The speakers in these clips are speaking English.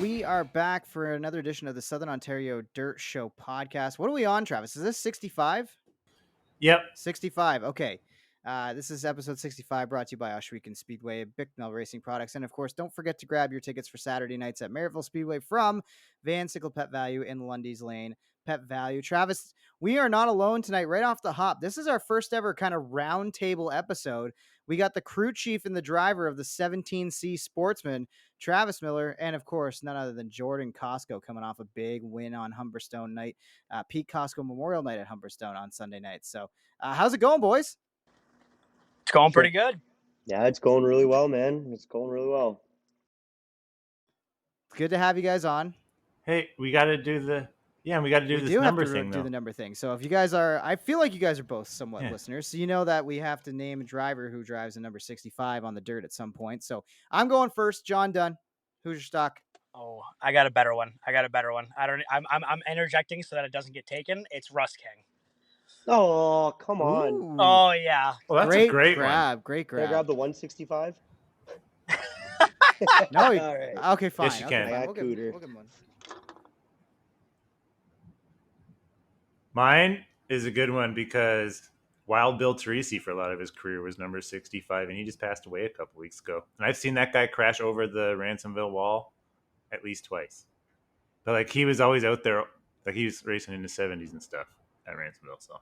we are back for another edition of the Southern Ontario Dirt Show podcast. What are we on, Travis? Is this 65? Yep. 65. Okay. This is episode 65, brought to you by Ohsweken Speedway, Bicknell Racing Products. And of course, don't forget to grab your tickets for Saturday nights at Merrittville Speedway from Vansickle Pet Valu in Lundy's Lane. Pet Valu. Travis, we are not alone tonight. Right off the hop, this is our first ever kind of roundtable episode. We got the crew chief and the driver of the 17C Sportsman, Travis Miller, and of course, none other than Jordan Cosco, coming off a big win on Humberstone night, Pete Cosco Memorial night at Humberstone on Sunday night. So, how's it going, boys? It's going pretty good. Yeah, it's going really well, man. It's going really well. Good to have you guys on. Hey, we got to do this number thing. Do the number thing. So if you guys are, I feel like you guys are both somewhat listeners. So you know that we have to name a driver who drives a number 65 on the dirt at some point. So I'm going first. John Dunn. Who's your stock? Oh, I got a better one. I'm interjecting so that it doesn't get taken. It's Rust King. Oh, come on. Ooh. Oh, yeah. Well, that's a great grab. one. Great Can I grab. grab the 165? No. All right. Okay, fine. Yes, you can. I got We'll Cooter. give him one. Mine is a good one because Wild Bill Teresi for a lot of his career was number 65, and he just passed away a couple weeks ago. And I've seen that guy crash over the Ransomville wall at least twice. But like he was always out there, like he was racing in the 70s and stuff at Ransomville. So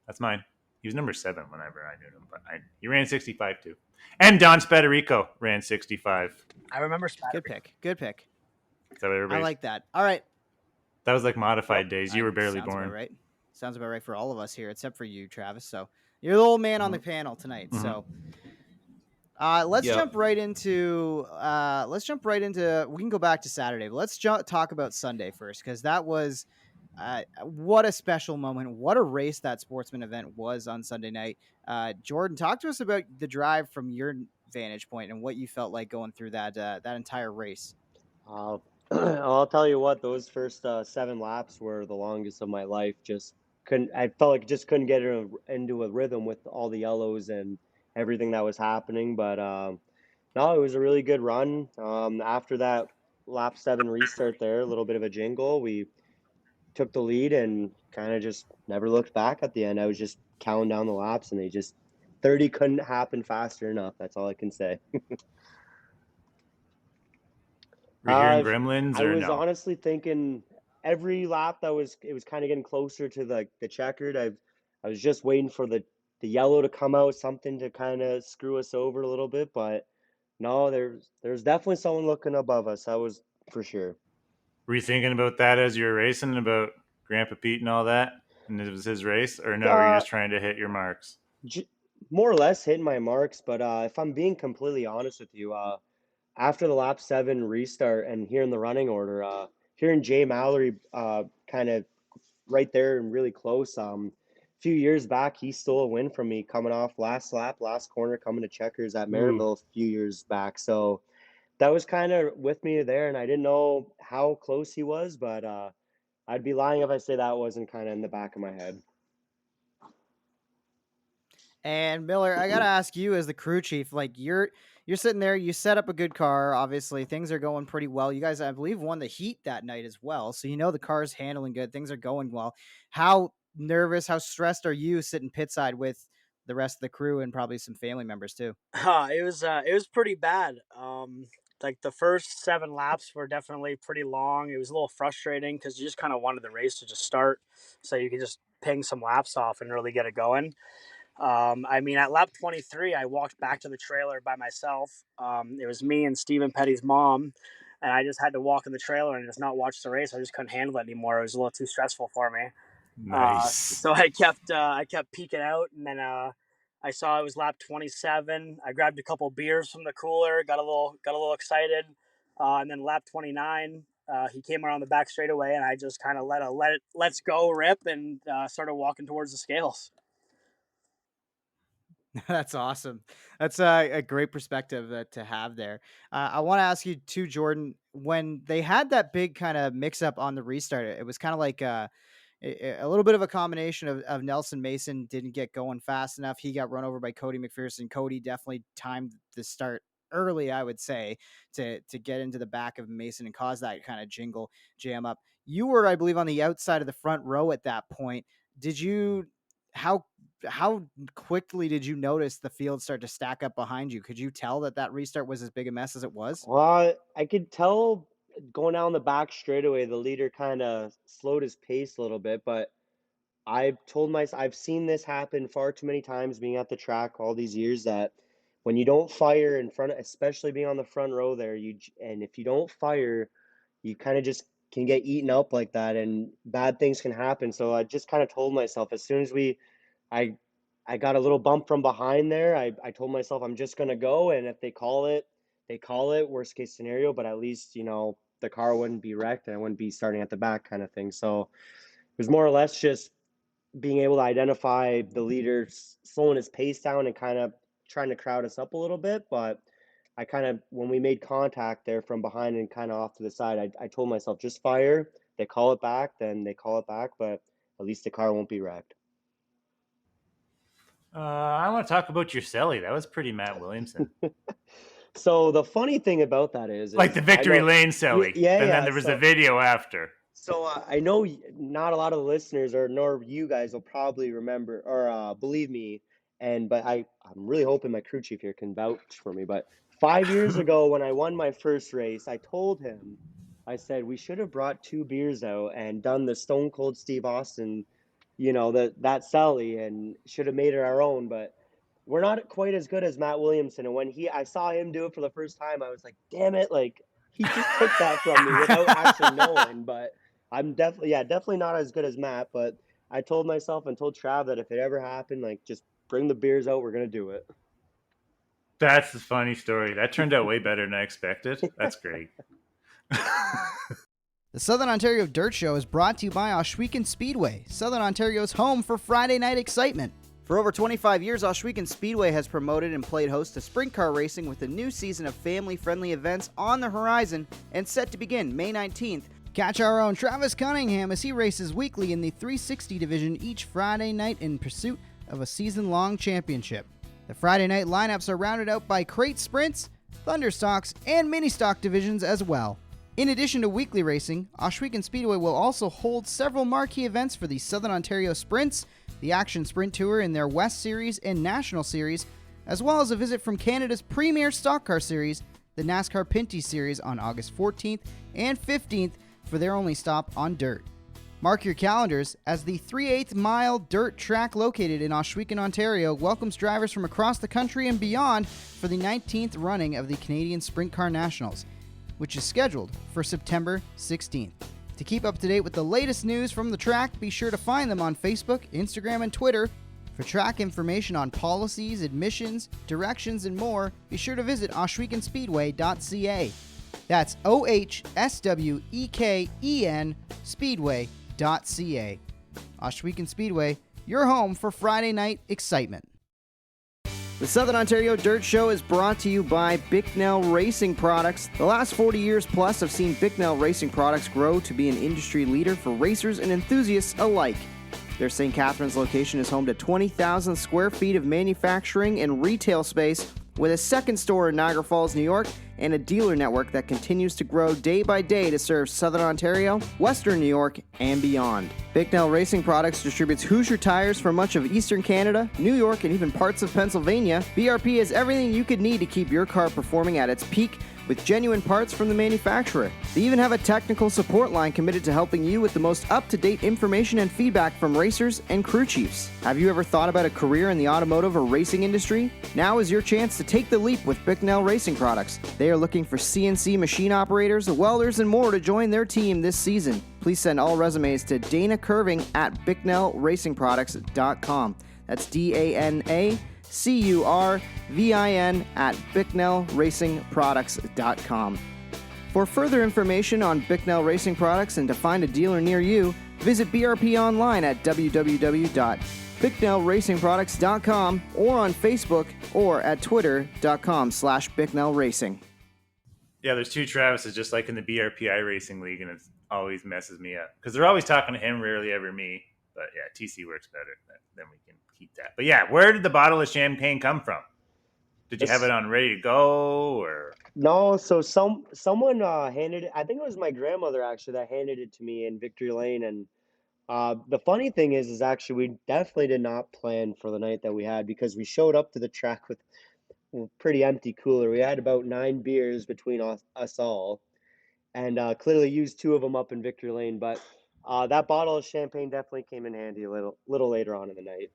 that's mine. He was number 7 whenever I knew him, but he ran 65 too. And Don Spadarico ran 65. I remember Spadarico. Good pick. So I like that. All right. That was like modified days. You were barely born. About right. Sounds about right for all of us here, except for you, Travis. So you're the old man on the panel tonight. Mm-hmm. So let's jump right into. We can go back to Saturday, but let's talk about Sunday first, because that was what a special moment. What a race that Sportsman event was on Sunday night. Jordan, talk to us about the drive from your vantage point and what you felt like going through that entire race. I'll tell you what, those first 7 laps were the longest of my life. I felt like just couldn't get into a rhythm with all the yellows and everything that was happening. But no, it was a really good run. After that lap 7 restart there, a little bit of a jingle, we took the lead and kind of just never looked back at the end. I was just counting down the laps, and 30 couldn't happen faster enough. That's all I can say. Were you hearing gremlins or I was no? honestly thinking every lap it was kind of getting closer to the checkered. I was just waiting for the yellow to come out, something to kind of screw us over a little bit. But no, there's definitely someone looking above us. That was for sure. Were you thinking about that as you were racing, about Grandpa Pete and all that? And it was his race? Or no, were you just trying to hit your marks? More or less hitting my marks. But if I'm being completely honest with you, after the lap 7 restart and hearing the running order, hearing Jay Mallory kind of right there and really close. A few years back, he stole a win from me coming off last lap, last corner, coming to checkers at Merrittville a few years back. So that was kind of with me there, and I didn't know how close he was, but I'd be lying if I say that wasn't kind of in the back of my head. And Miller, I got to ask you as the crew chief, like you're sitting there, you set up a good car. Obviously things are going pretty well. You guys, I believe, won the heat that night as well. So, you know, the car's handling good. Things are going well. How nervous, how stressed are you sitting pit side with the rest of the crew and probably some family members too? It was pretty bad. Like the first 7 laps were definitely pretty long. It was a little frustrating because you just kind of wanted the race to just start so you could just ping some laps off and really get it going. I mean, at lap 23, I walked back to the trailer by myself. It was me and Stephen Petty's mom, and I just had to walk in the trailer and just not watch the race. I just couldn't handle it anymore. It was a little too stressful for me. Nice. So I kept peeking out, and then I saw it was lap 27. I grabbed a couple beers from the cooler, got a little excited, and then lap 29, he came around the back straightaway, and I just kind of let's go rip and started walking towards the scales. That's awesome. That's a great perspective to have there. I want to ask you too, Jordan, when they had that big kind of mix up on the restart, it was kind of like a little bit of a combination of Nelson Mason didn't get going fast enough. He got run over by Cody McPherson. Cody definitely timed the start early, I would say, to get into the back of Mason and cause that kind of jam up. You were, I believe, on the outside of the front row at that point. Did you how quickly did you notice the field start to stack up behind you? Could you tell that restart was as big a mess as it was? Well, I could tell going down the back straightaway, the leader kind of slowed his pace a little bit, but I've seen this happen far too many times being at the track all these years that when you don't fire in front, especially being on the front row there, and if you don't fire, you kind of just can get eaten up like that and bad things can happen. So I just kind of told myself as soon as I, I got a little bump from behind there, I told myself I'm just going to go. And if they call it, they call it, worst case scenario, but at least, the car wouldn't be wrecked and I wouldn't be starting at the back kind of thing. So it was more or less just being able to identify the leader slowing his pace down and kind of trying to crowd us up a little bit. But when we made contact there from behind and kind of off to the side, I told myself, just fire. They call it back, then they call it back, but at least the car won't be wrecked. I want to talk about your celly. That was pretty Matt Williamson. So the funny thing about that is like the victory lane celly. Yeah, and then there was a video after. So I know not a lot of the listeners nor you guys will probably remember or believe me, but I'm really hoping my crew chief here can vouch for me. But 5 years ago when I won my first race, I told him, I said we should have brought 2 beers out and done the Stone Cold Steve Austin, that celly, and should have made it our own. But we're not quite as good as Matt Williamson. And when I saw him do it for the first time, I was like, damn it, like he just took that from me without actually knowing. But I'm definitely not as good as Matt, but I told myself and told Trav that if it ever happened, like just bring the beers out, we're going to do it. That's the funny story. That turned out way better than I expected. That's great. The Southern Ontario Dirt Show is brought to you by Ohsweken Speedway, Southern Ontario's home for Friday night excitement. For over 25 years, Ohsweken Speedway has promoted and played host to sprint car racing with a new season of family-friendly events on the horizon and set to begin May 19th. Catch our own Travis Cunningham as he races weekly in the 360 division each Friday night in pursuit of a season-long championship. The Friday night lineups are rounded out by crate sprints, thunder stocks, and mini stock divisions as well. In addition to weekly racing, Ohsweken Speedway will also hold several marquee events for the Southern Ontario Sprints, the Action Sprint Tour in their West Series and National Series, as well as a visit from Canada's premier stock car series, the NASCAR Pinty Series on August 14th and 15th for their only stop on dirt. Mark your calendars as the 3/8 mile dirt track located in Ohsweken, Ontario welcomes drivers from across the country and beyond for the 19th running of the Canadian Sprint Car Nationals, which is scheduled for September 16th. To keep up to date with the latest news from the track, be sure to find them on Facebook, Instagram, and Twitter. For track information on policies, admissions, directions, and more, be sure to visit ohswekenspeedway.ca. That's OHSWEKEN Speedway.ca. Ohsweken Speedway, your home for Friday night excitement. The Southern Ontario Dirt Show is brought to you by Bicknell Racing Products. The last 40 years plus have seen Bicknell Racing Products grow to be an industry leader for racers and enthusiasts alike. Their St. Catharines location is home to 20,000 square feet of manufacturing and retail space, with a second store in Niagara Falls, New York, and a dealer network that continues to grow day by day to serve Southern Ontario, Western New York, and beyond. Bicknell Racing Products distributes Hoosier tires for much of Eastern Canada, New York, and even parts of Pennsylvania. BRP has everything you could need to keep your car performing at its peak with genuine parts from the manufacturer. They even have a technical support line committed to helping you with the most up-to-date information and feedback from racers and crew chiefs. Have you ever thought about a career in the automotive or racing industry? Now is your chance to take the leap with Bicknell Racing Products. They are looking for CNC machine operators, welders, and more to join their team this season. Please send all resumes to Dana Curving at BicknellRacingProducts.com. That's DANACURVIN at BicknellRacingProducts.com. For further information on Bicknell Racing Products and to find a dealer near you, visit BRP online at www.BicknellRacingProducts.com or on Facebook or at twitter.com/BicknellRacing. Yeah, there's 2 Travises just like in the BRPI Racing League, and it always messes me up because they're always talking to him, rarely ever me. But yeah, TC works better. Then we can keep that. But yeah, where did the bottle of champagne come from? Did you have it on ready to go, or? No, so someone handed it. I think it was my grandmother actually that handed it to me in Victory Lane. And the funny thing is actually we definitely did not plan for the night that we had, because we showed up to the track with a pretty empty cooler. We had about 9 beers between us all, and clearly used 2 of them up in Victory Lane. But that bottle of champagne definitely came in handy a little later on in the night.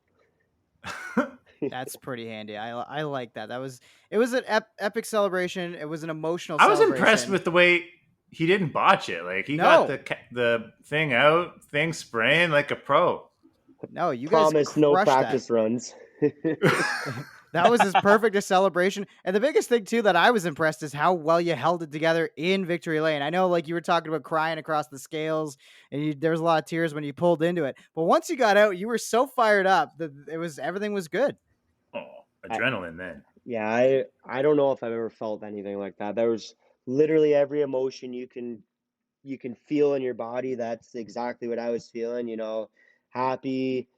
That's pretty handy. I like that. It was an epic celebration. It was an emotional I was impressed celebration. with the way he didn't botch it. Like he got No, the thing out, thing spraying like a pro. no, you guys Promise no crushed that. practice runs. That was as perfect a celebration. And the biggest thing too that I was impressed is how well you held it together in Victory Lane. I know, like, you were talking about crying across the scales, and there was a lot of tears when you pulled into it. But once you got out, you were so fired up that everything was good. Oh, I, adrenaline then. yeah, I don't know if I've ever felt anything like that. There was literally every emotion you can feel in your body. That's exactly what I was feeling. Happy,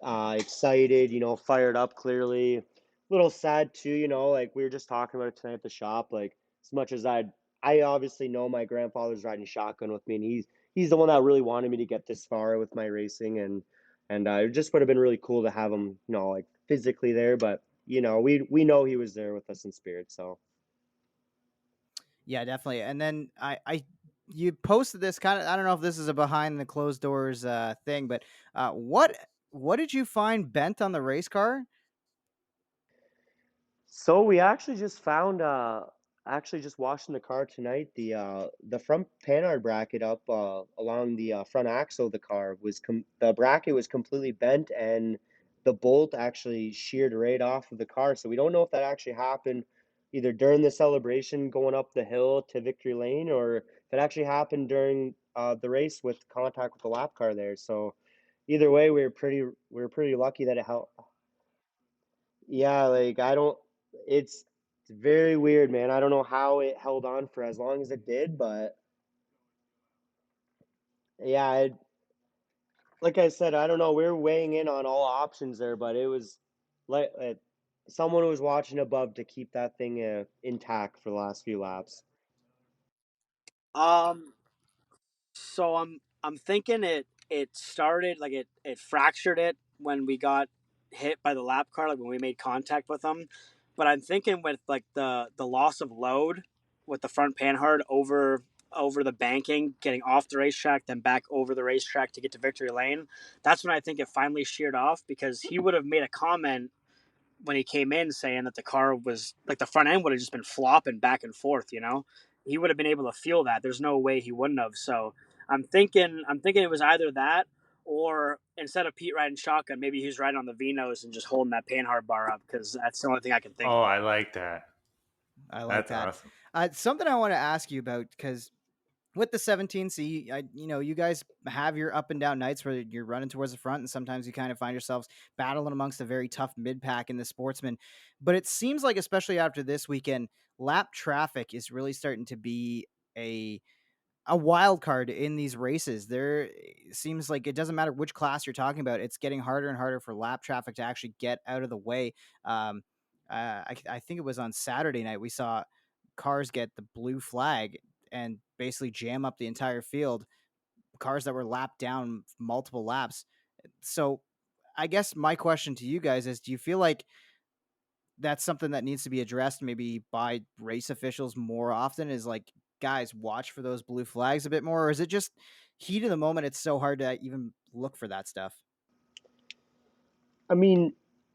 excited, fired up clearly. A little sad too, like we were just talking about it tonight at the shop. Like as much as I obviously know my grandfather's riding shotgun with me, and he's the one that really wanted me to get this far with my racing, and it just would have been really cool to have him, like physically there. But we know he was there with us in spirit. So Yeah, definitely. And then you posted this kind of, I don't know if this is a behind the closed doors thing, but what did you find bent on the race car? So we actually just found actually just washing the car tonight, the front panhard bracket up along the front axle of the car the bracket was completely bent, and the bolt actually sheared right off of the car. So we don't know if that actually happened either during the celebration going up the hill to Victory Lane, or if it actually happened during the race with contact with the lap car there. So either way, we were pretty lucky that it held. Yeah, like I don't. It's very weird, man. I don't know how it held on for as long as it did, but yeah, like I said, I don't know. We were weighing in on all options there, but it was like someone was watching above to keep that thing intact for the last few laps. Um, so I'm thinking it started like it fractured it when we got hit by the lap car, like when we made contact with them. But I'm thinking with like the loss of load with the front panhard over the banking, getting off the racetrack, then back over the racetrack to get to Victory Lane. That's when I think it finally sheared off, because he would have made a comment when he came in saying that the car was like the front end would have just been flopping back and forth. He would have been able to feel that. There's no way he wouldn't have. So I'm thinking it was either that, or instead of Pete riding shotgun, maybe he's riding on the Vinos and just holding that panhard bar up, because that's the only thing I can think Oh, of. I like that. I like That's that. awesome. Something I want to ask you about, because with the 17C, you guys have your up and down nights where you're running towards the front, and sometimes you kind of find yourselves battling amongst a very tough mid pack in the Sportsman. But it seems like, especially after this weekend, lap traffic is really starting to be a wild card in these races. There seems like it doesn't matter which class you're talking about; it's getting harder and harder for lap traffic to actually get out of the way. I think it was on Saturday night we saw cars get the blue flag and basically jam up the entire field. Cars that were lapped down multiple laps. So, I guess my question to you guys is: do you feel like that's something that needs to be addressed maybe by race officials more often? Is like, guys, watch for those blue flags a bit more, or is it just heat of the moment? It's so hard to even look for that stuff. I mean,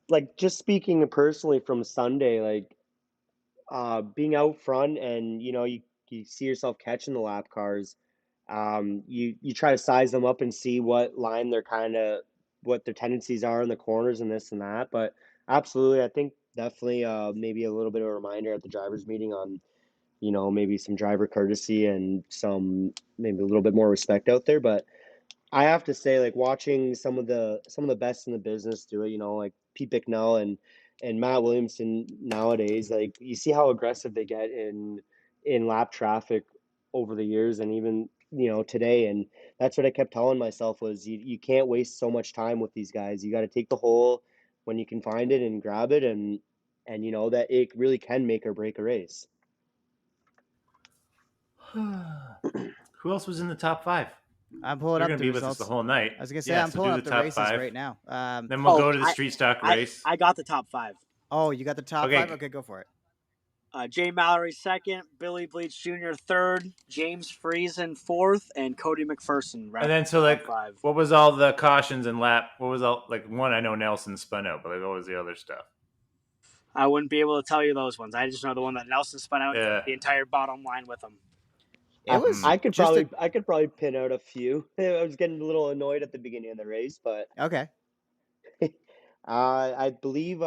like just speaking personally from Sunday, like being out front, and you see yourself catching the lap cars. You try to size them up and see what line they're what their tendencies are in the corners and this and that. But absolutely, I think definitely maybe a little bit of a reminder at the drivers meeting on maybe some driver courtesy and some maybe a little bit more respect out there. But I have to say, like watching some of the best in the business do it, like Pete Bicknell and Matt Williamson nowadays, like you see how aggressive they get in lap traffic over the years, and even today. And that's what I kept telling myself was you can't waste so much time with these guys. You got to take the hole when you can find it and grab it. And and that it really can make or break a race. Who else was in the top 5? I'm pulling You're up going to the be with us results. the whole night. I was gonna say Yeah, I'm so pulling do up the the top races 5. right now. Then we'll go to the street stock race. I got the top 5. Oh, you got the top Okay. 5? Okay, go for it. Jay Mallory 2nd, Billy Bleach Jr. 3rd, James Friesen 4th, and Cody McPherson. And then so like, 5. what was all the cautions and lap? What was all like one? I know Nelson spun out, but like, what was the other stuff? I wouldn't be able to tell you those ones. I just know the one that Nelson spun out Yeah. the entire bottom line with him. It was. I could probably pin out a few. I was getting a little annoyed at the beginning of the race, but okay. I believe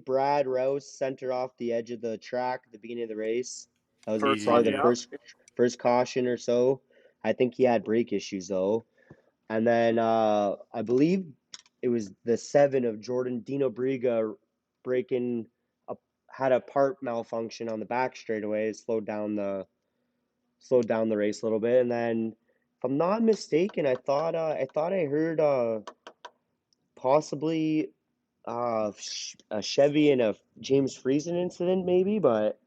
Brad Rouse center off the edge of the track at the beginning of the race. That was First probably one, the yeah. first caution or so. I think he had brake issues though. And then I believe it was the 7 of Jordan Dino Briga had a part malfunction on the back straightaway, slowed down the race a little bit. And then if I'm not mistaken, I thought I heard possibly a Chevy and a James Friesen incident maybe, but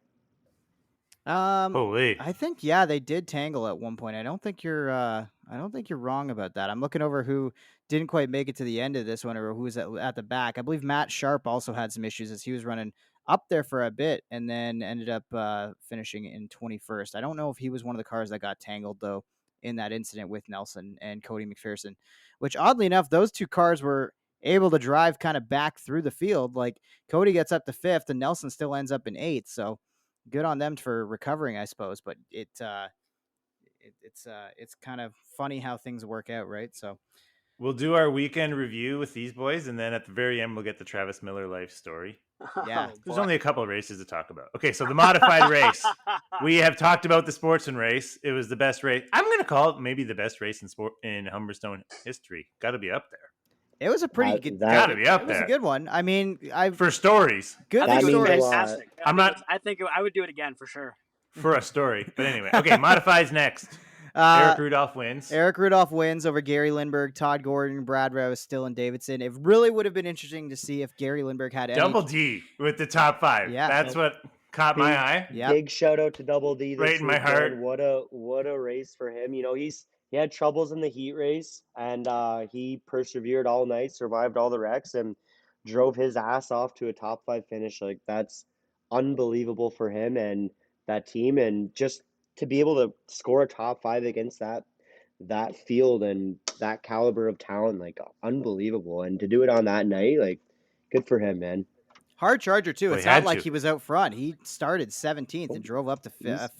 Holy. I think they did tangle at one point. I don't think you're wrong about that. I'm looking over who didn't quite make it to the end of this one or who was at the back. I believe Matt Sharp also had some issues as he was running up there for a bit and then ended up finishing in 21st. I don't know if he was one of the cars that got tangled though in that incident with Nelson and Cody McPherson, which oddly enough, those two cars were able to drive kind of back through the field. Like Cody gets up to 5th and Nelson still ends up in 8th. So good on them for recovering, I suppose. But it's kind of funny how things work out, right? So we'll do our weekend review with these boys, and then at the very end, we'll get the Travis Miller life story. Yeah, there's only a couple of races to talk about. Okay, so the modified race. We have talked about the Sportsman race. It was the best race. I'm going to call it maybe the best race in Humberstone history. Got to be up there. It was a pretty good. Got to be up it there. was a good one. I mean, for stories. Good for stories. Fantastic. I think I would do it again for sure. For a story, but anyway. Okay, modifieds next. Eric Rudolph wins. Eric Rudolph wins over Gary Lindbergh, Todd Gordon, Brad Rouse, Dylan Davidson. It really would have been interesting to see if Gary Lindbergh had Double D with the top 5. Yeah, that's what caught my eye. Yeah, big shout out to Double D. Right in my heart. What a race for him. He had troubles in the heat race, and he persevered all night, survived all the wrecks, and drove his ass off to a top 5 finish. Like, that's unbelievable for him and that team, and just to be able to score a top 5 against that field and that caliber of talent, like, unbelievable. And to do it on that night, like, good for him, man. Hard charger too. It's not like he was out front. He started 17th and drove up to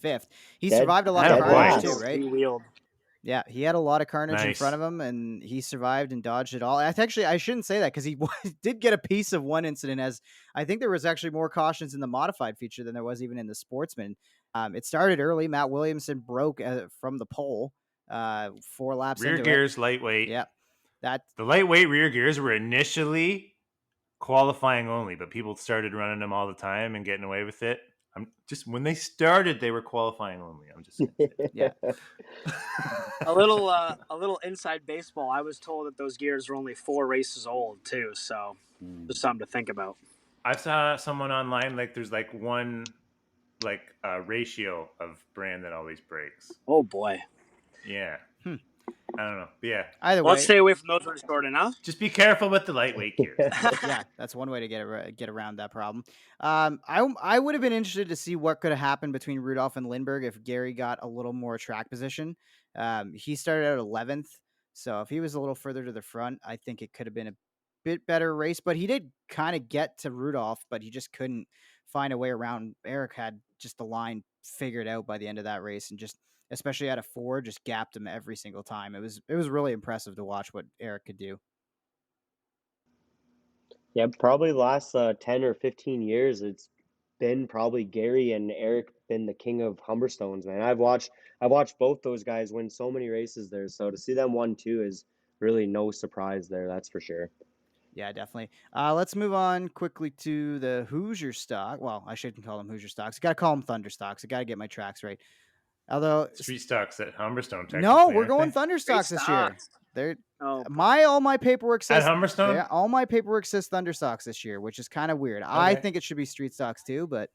5th. He survived a lot of carnage too, right? He wheeled. Yeah, he had a lot of carnage in front of him, and he survived and dodged it all. I shouldn't say that because he did get a piece of one incident, as I think there was actually more cautions in the modified feature than there was even in the Sportsman. It started early. Matt Williamson broke from the pole 4 laps rear into gears, lightweight. Yeah, the lightweight rear gears were initially qualifying only, but people started running them all the time and getting away with it. When they started, they were qualifying only. I'm just saying. Yeah. a little inside baseball. I was told that those gears were only 4 races old too, so there's something to think about. I saw someone online there's one ratio of brand that always breaks. Oh boy. Yeah. I don't know. But yeah. Either way, let's stay away from those ones, Jordan. Huh? Just be careful with the lightweight gears. Yeah, that's one way to get around that problem. I would have been interested to see what could have happened between Rudolph and Lindbergh if Gary got a little more track position. He started out 11th, so if he was a little further to the front, I think it could have been a bit better race. But he did kind of get to Rudolph, but he just couldn't find a way around. Eric had just the line figured out by the end of that race, and just especially out of 4, just gapped him every single time. It was really impressive to watch what Eric could do. Yeah, probably last 10 or 15 years, it's been probably Gary and Eric been the king of Humberstones, man. I've watched both those guys win so many races there, so to see them 1-2 is really no surprise there, that's for sure. Yeah, definitely. Let's move on quickly to the Hoosier stock. Well, I shouldn't call them Hoosier stocks. I got to call them Thunder stocks. I got to get my tracks right. Although street stocks at Humberstone, no, we're going Thunder stocks this year. They're Oh, all my paperwork At says Humberstone? all my paperwork says Thunder Stocks this year, which is kind of weird. I Okay. think it should be Street Stocks too, but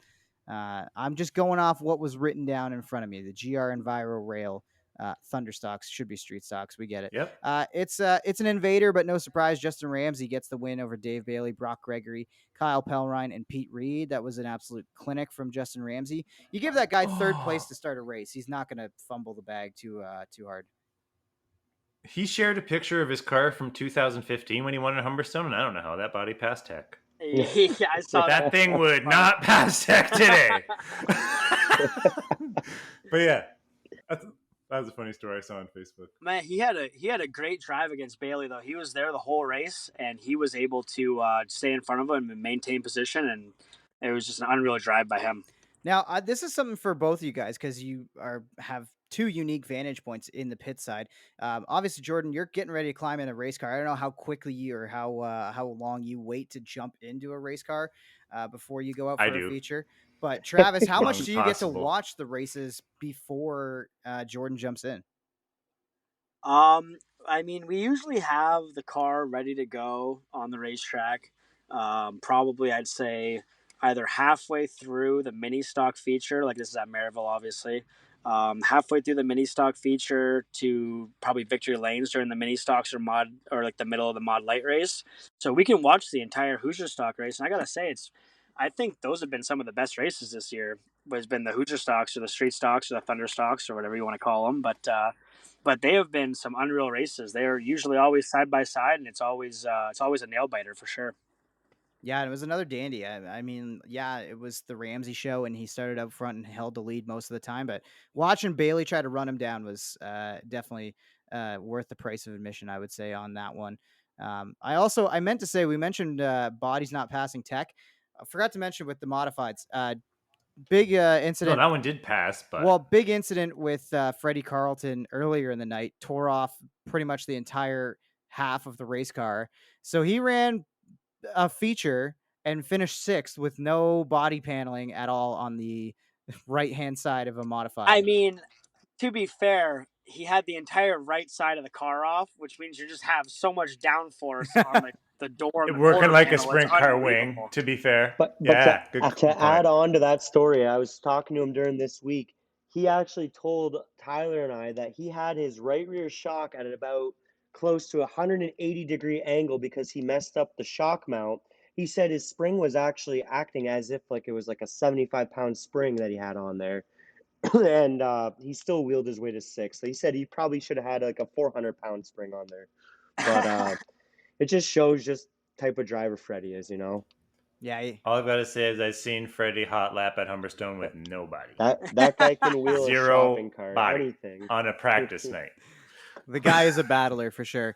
I'm just going off what was written down in front of me. The GR Enviro Rail Thunder Stocks should be Street Stocks. We get it. Yep. It's an invader, but no surprise. Justin Ramsey gets the win over Dave Bailey, Brock Gregory, Kyle Pellrine, and Pete Reed. That was an absolute clinic from Justin Ramsey. You give that guy third place to start a race, he's not going to fumble the bag too hard. He shared a picture of his car from 2015 when he won at Humberstone, and I don't know how that body passed tech. yeah, I saw That thing would not pass tech today. But yeah, that was a funny story I saw on Facebook. Man, he had a great drive against Bailey though. He was there the whole race, and he was able to stay in front of him and maintain position, and it was just an unreal drive by him. Now, this is something for both of you guys because you have two unique vantage points in the pit side. Obviously, Jordan, you're getting ready to climb in a race car. I don't know how quickly you or how long you wait to jump into a race car before you go out for a feature. But Travis, how much do you get to watch the races before Jordan jumps in? I mean, we usually have the car ready to go on the racetrack. Probably, I'd say either halfway through the mini stock feature, like this is at Merrittville, obviously. Halfway through the mini stock feature to probably victory lanes during the mini stocks or like the middle of the mod light race. So we can watch the entire Hoosier stock race. And I gotta say, I think those have been some of the best races this year. Has been the Hoosier stocks or the street stocks or the Thunder stocks or whatever you want to call them. But they have been some unreal races. They are usually always side by side, and it's always a nail biter for sure. Yeah, and it was another dandy. I mean, yeah, it was the Ramsey show, and he started up front and held the lead most of the time. But watching Bailey try to run him down was definitely worth the price of admission, I would say, on that one. I meant to say, we mentioned bodies not passing tech. I forgot to mention with the modifieds. Big incident. No, that one did pass, but well, big incident with Freddie Carlton earlier in the night. Tore off pretty much the entire half of the race car. So he ran a feature and finished sixth with no body paneling at all on the right hand side of a modified. I mean, to be fair, he had the entire right side of the car off, which means you just have so much downforce on the door. Working like a sprint car wing, to be fair. But yeah, to add on to that story, I was talking to him during this week. He actually told Tyler and I that he had his right rear shock at about close to 180-degree angle because he messed up the shock mount. He said his spring was actually acting as if like it was like a 75-pound spring that he had on there. And he still wheeled his way to sixth. So he said he probably should have had like a 400-pound spring on there. But it just shows just type of driver Freddie is, you know? Yeah. All I've got to say is I've seen Freddie hot lap at Humberstone with nobody. That guy can wheel a shopping cart, body anything. On a practice night. The guy is a battler for sure.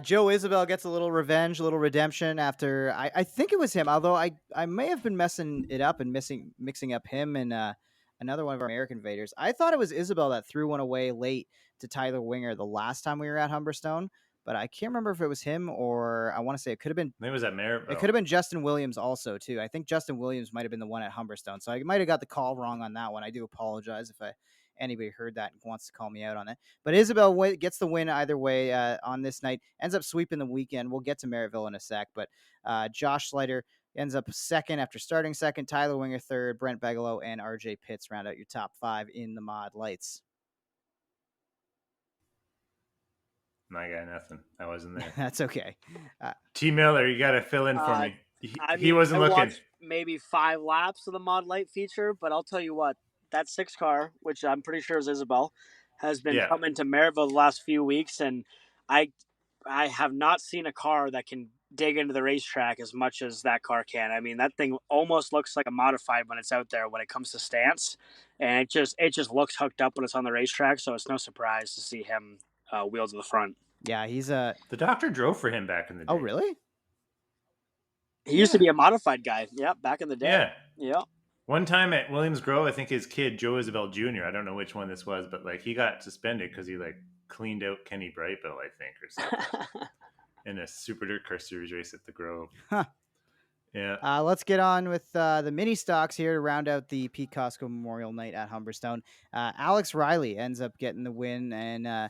Joe Isabel gets a little revenge, a little redemption after I think it was him, although I may have been messing it up and mixing up him and another one of our American invaders. I thought it was Isabel that threw one away late to Tyler Winger the last time we were at Humberstone, but I can't remember if it was him or I want to say it could have been. Maybe it was at Merrittville. It could have been Justin Williams also too. I think Justin Williams might have been the one at Humberstone, so I might have got the call wrong on that one. I do apologize if anybody heard that and wants to call me out on it. But Isabel gets the win either way on this night, ends up sweeping the weekend. We'll get to Merrittville in a sec, but Josh Slider ends up second after starting second, Tyler Winger third, Brent Bigelow and RJ Pitts round out your top five in the mod lights. I got nothing. I wasn't there. That's okay. T. Miller, you got to fill in for me. He wasn't I looking. Watched maybe 5 laps of the mod light feature, but I'll tell you what, that 6 car, which I'm pretty sure is Isabel, has been coming to Merrittville the last few weeks, and I have not seen a car that can dig into the racetrack as much as that car can. I mean, that thing almost looks like a modified when it's out there when it comes to stance, and it just looks hooked up when it's on the racetrack, so it's no surprise to see him wheel to the front. Yeah, he's the doctor drove for him back in the day. Oh, really? He used to be a modified guy. Yeah, back in the day. Yeah. One time at Williams Grove, I think his kid, Joe Isabel Jr., I don't know which one this was, but like he got suspended because he like cleaned out Kenny Brightville, I think, or something. In a Super Dirt Car Series race at the Grove. Huh. Yeah. Let's get on with the mini stocks here to round out the Pete Cosco Memorial night at Humberstone. Alex Riley ends up getting the win, and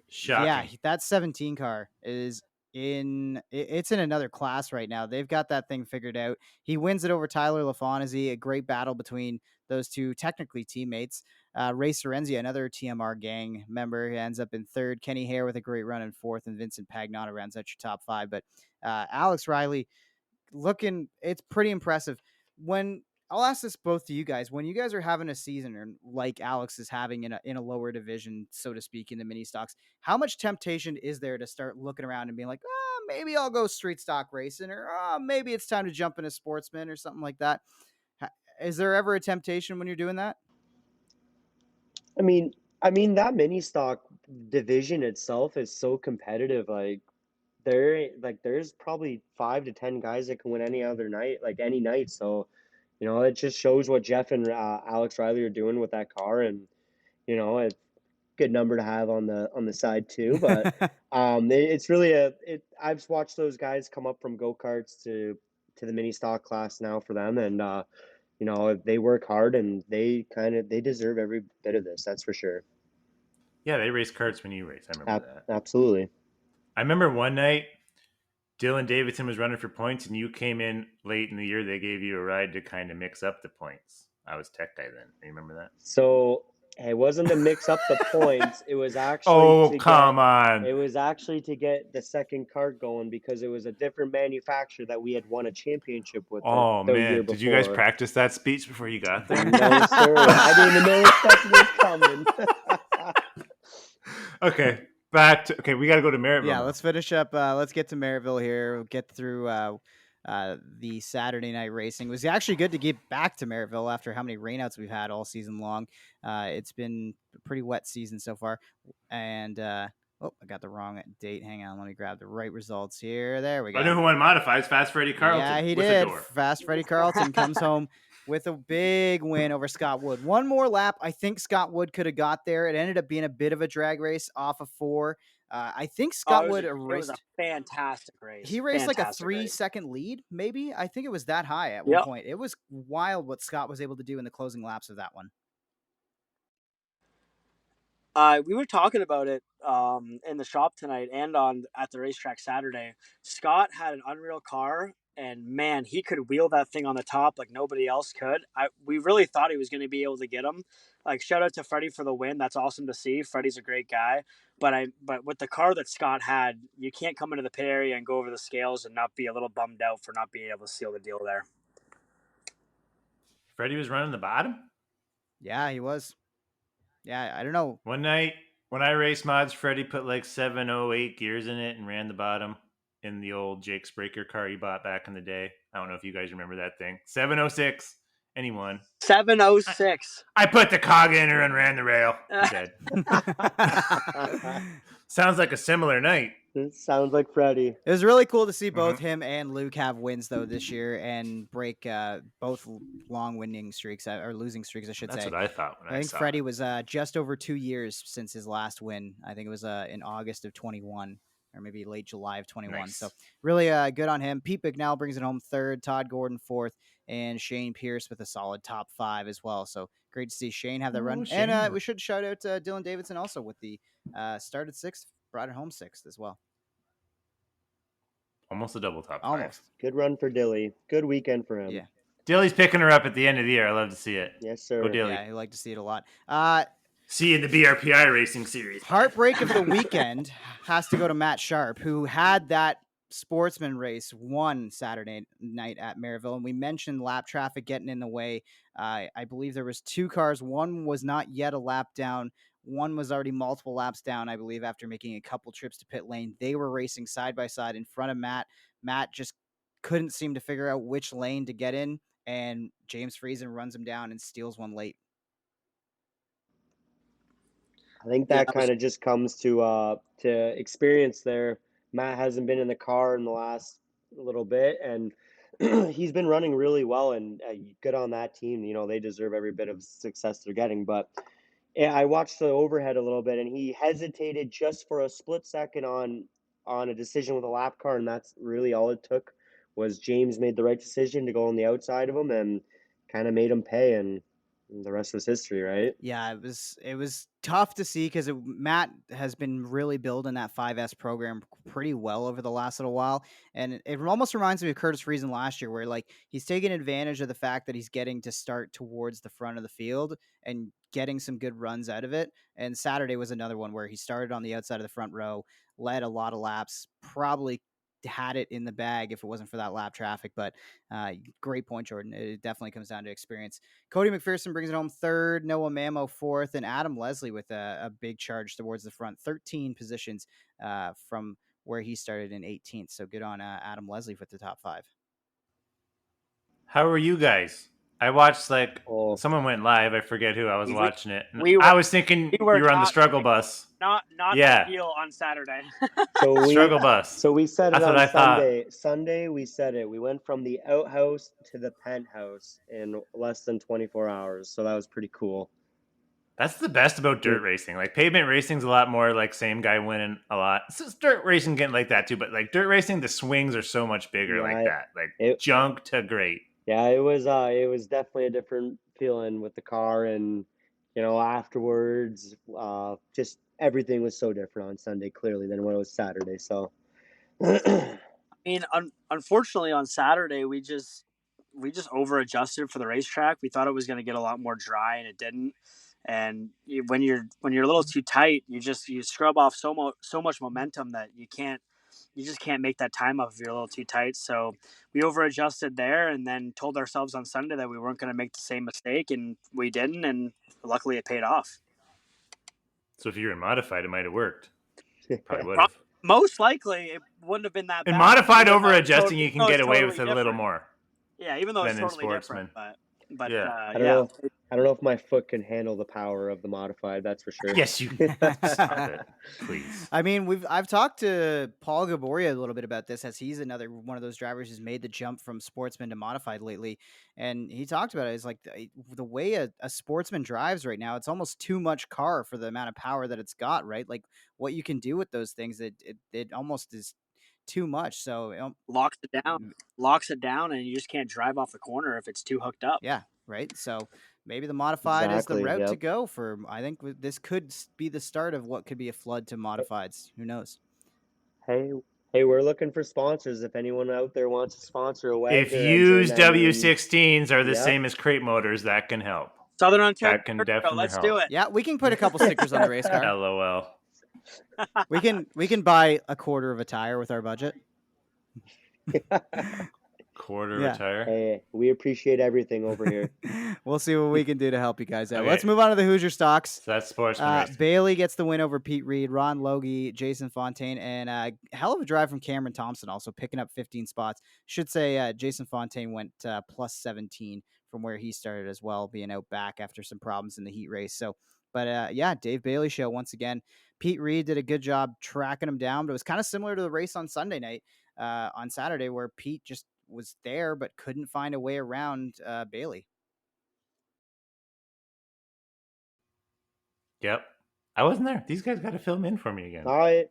Shocking. That 17 car is it's in another class right now. They've got that thing figured out. He wins it over Tyler LaFontaine. A great battle between those two technically teammates. Ray Sorenzia, another TMR gang member, he ends up in third. Kenny Hare with a great run in fourth, and Vincent Pagnotta rounds out your top five. But Alex Riley it's pretty impressive. When I'll ask this both to you guys, when you guys are having a season or like Alex is having in a lower division, so to speak, in the mini stocks, how much temptation is there to start looking around and being like, maybe I'll go street stock racing, or maybe it's time to jump into sportsman or something like that? Is there ever a temptation when you're doing that? I mean, that mini stock division itself is so competitive. There's probably 5 to 10 guys that can win any other night, like any night. So, it just shows what Jeff and Alex Riley are doing with that car, and it's a good number to have on the side too. But it's really I've watched those guys come up from go-karts to the mini stock class now for them, and they work hard and they deserve every bit of this. That's for sure. Yeah, they race karts when you race. I remember that. Absolutely. I remember one night Dylan Davidson was running for points, and you came in late in the year. They gave you a ride to kind of mix up the points. I was tech guy then. You remember that? So it wasn't to mix up the points. It was actually on. It was actually to get the second cart going because it was a different manufacturer that we had won a championship with. Oh, the man. year before. Did you guys practice that speech before you got there? No, sir. I didn't even know that was coming. Okay. We got to go to Merrittville. Yeah, let's finish up. Let's get to Merrittville here. We'll get through the Saturday night racing. It was actually good to get back to Merrittville after how many rainouts we've had all season long. It's been a pretty wet season so far. And I got the wrong date. Hang on, let me grab the right results here. There we go. I know who won modifieds. Fast Freddie Carlton. Yeah, he did. Fast Freddie Carlton comes home with a big win over Scott Wood. One more lap. I think Scott Wood could have got there. It ended up being a bit of a drag race off of 4. I think Scott Wood It was a fantastic race. He raced like a 3-second lead, maybe. I think it was that high at one point. It was wild what Scott was able to do in the closing laps of that one. We were talking about it in the shop tonight and at the racetrack Saturday. Scott had an unreal car, and man, he could wheel that thing on the top like nobody else could. We really thought he was going to be able to get him. Like, shout out to Freddie for the win. That's awesome to see. Freddie's a great guy. But with the car that Scott had, you can't come into the pit area and go over the scales and not be a little bummed out for not being able to seal the deal there. Freddie was running the bottom? Yeah, he was. Yeah, I don't know. One night when I raced mods, Freddie put like 708 gears in it and ran the bottom in the old Jake Spraker car he bought back in the day. I don't know if you guys remember that thing. 706. And he won. 706. I put the cog in her and ran the rail. He said. Sounds like a similar night. It sounds like Freddie. It was really cool to see both him and Luke have wins, though, this year and break both long winning streaks, or losing streaks, I should say. That's what I thought when I think Freddie was just over 2 years since his last win. I think it was in August of 21. Or maybe late July of 21. Nice. So really good on him. Pete Bicknell brings it home third, Todd Gordon fourth, and Shane Pierce with a solid top 5 as well. So great to see Shane have that run. Shane. And we should shout out Dylan Davidson also with the started 6th, brought it home 6th as well. Almost a double top 5. Almost. Good run for Dilly. Good weekend for him. Yeah. Dilly's picking her up at the end of the year. I love to see it. Yes, sir. Go Dilly. Yeah, I like to see it a lot. See you in the BRPI racing series. Heartbreak of the weekend has to go to Matt Sharp, who had that sportsman race won Saturday night at Merrittville. And we mentioned lap traffic getting in the way. I believe there was 2 cars. One was not yet a lap down. One was already multiple laps down, I believe, after making a couple trips to pit lane. They were racing side by side in front of Matt. Matt just couldn't seem to figure out which lane to get in, and James Friesen runs him down and steals one late. I think that kind of just comes to experience there. Matt hasn't been in the car in the last little bit, and he's been running really well, and good on that team. They deserve every bit of success they're getting. But yeah, I watched the overhead a little bit, and he hesitated just for a split second on a decision with a lap car, and that's really all it took. Was James made the right decision to go on the outside of him and kind of made him pay, and the rest was history, right? Yeah, it was tough to see because Matt has been really building that 5S program pretty well over the last little while, and it almost reminds me of Curtis Friesen last year, where like he's taking advantage of the fact that he's getting to start towards the front of the field and getting some good runs out of it. And Saturday was another one where he started on the outside of the front row, led a lot of laps, probably had it in the bag if it wasn't for that lap traffic. But great point, Jordan. It definitely comes down to experience. Cody McPherson brings it home third, Noah Mamo fourth, and Adam Leslie with a big charge towards the front, 13 positions from where he started in 18th. So good on Adam Leslie with the top 5. How are you guys? I watched Oh, someone went live. I forget who. I was watching it. And we were I was thinking we were you were on the not struggle bus. not Yeah, ideal on Saturday. struggle bus. so we said it That's what on I thought. Sunday we said it. We went from the outhouse to the penthouse in less than 24 hours. So that was pretty cool. That's the best about dirt racing. Like pavement racing's a lot more like same guy winning a lot. So dirt racing getting like that too, but like dirt racing, the swings are so much bigger like that. Like junk to great. Yeah, it was definitely a different feeling with the car, and afterwards, just everything was so different on Sunday clearly than when it was Saturday. So I mean, unfortunately, on Saturday we just over adjusted for the racetrack. We thought it was going to get a lot more dry, and it didn't. And when you're a little too tight, you scrub off so much momentum that you just can't make that time up if you're a little too tight. So we over adjusted there, and then told ourselves on Sunday that we weren't going to make the same mistake, and we didn't. And luckily, it paid off. So if you were modified, it might have worked. Probably would have. Most likely, it wouldn't have been that bad. In modified over adjusting, you can get away with it a little more. Yeah, even though it's than in totally Sportsman. different. But I don't know if my foot can handle the power of the modified. That's for sure. Yes, you can. Stop it, please. I mean, I've talked to Paul Gaboria a little bit about this, as he's another one of those drivers who's made the jump from Sportsman to modified lately, and he talked about it. It's like the way a Sportsman drives right now, it's almost too much car for the amount of power that it's got. Right, like what you can do with those things, it almost is too much. So locks it down, and you just can't drive off the corner if it's too hooked up. Yeah, right. So maybe the modified is the route to go for. I think this could be the start of what could be a flood to modifieds. Who knows? Hey, we're looking for sponsors. If anyone out there wants to sponsor a wagon, if used W16s are the same as crate motors, that can help. Southern Ontario, that can definitely let's help. do it. Yeah, we can put a couple stickers on the race car. LOL. We can buy a quarter of a tire with our budget. Quarter of a tire. Hey, we appreciate everything over here. We'll see what we can do to help you guys out. Okay. Let's move on to the Hoosier Stocks. So that's Sportsman. Bailey gets the win over Pete Reed, Ron Logie, Jason Fontaine, and hell of a drive from Cameron Thompson, also picking up 15 spots. Should say Jason Fontaine went plus 17 from where he started as well, being out back after some problems in the heat race. So, but Dave Bailey show once again. Pete Reed did a good job tracking him down, but it was kind of similar to the race on Sunday night, on Saturday, where Pete just was there but couldn't find a way around Bailey. Yep. I wasn't there. These guys got to fill him in for me again. I'm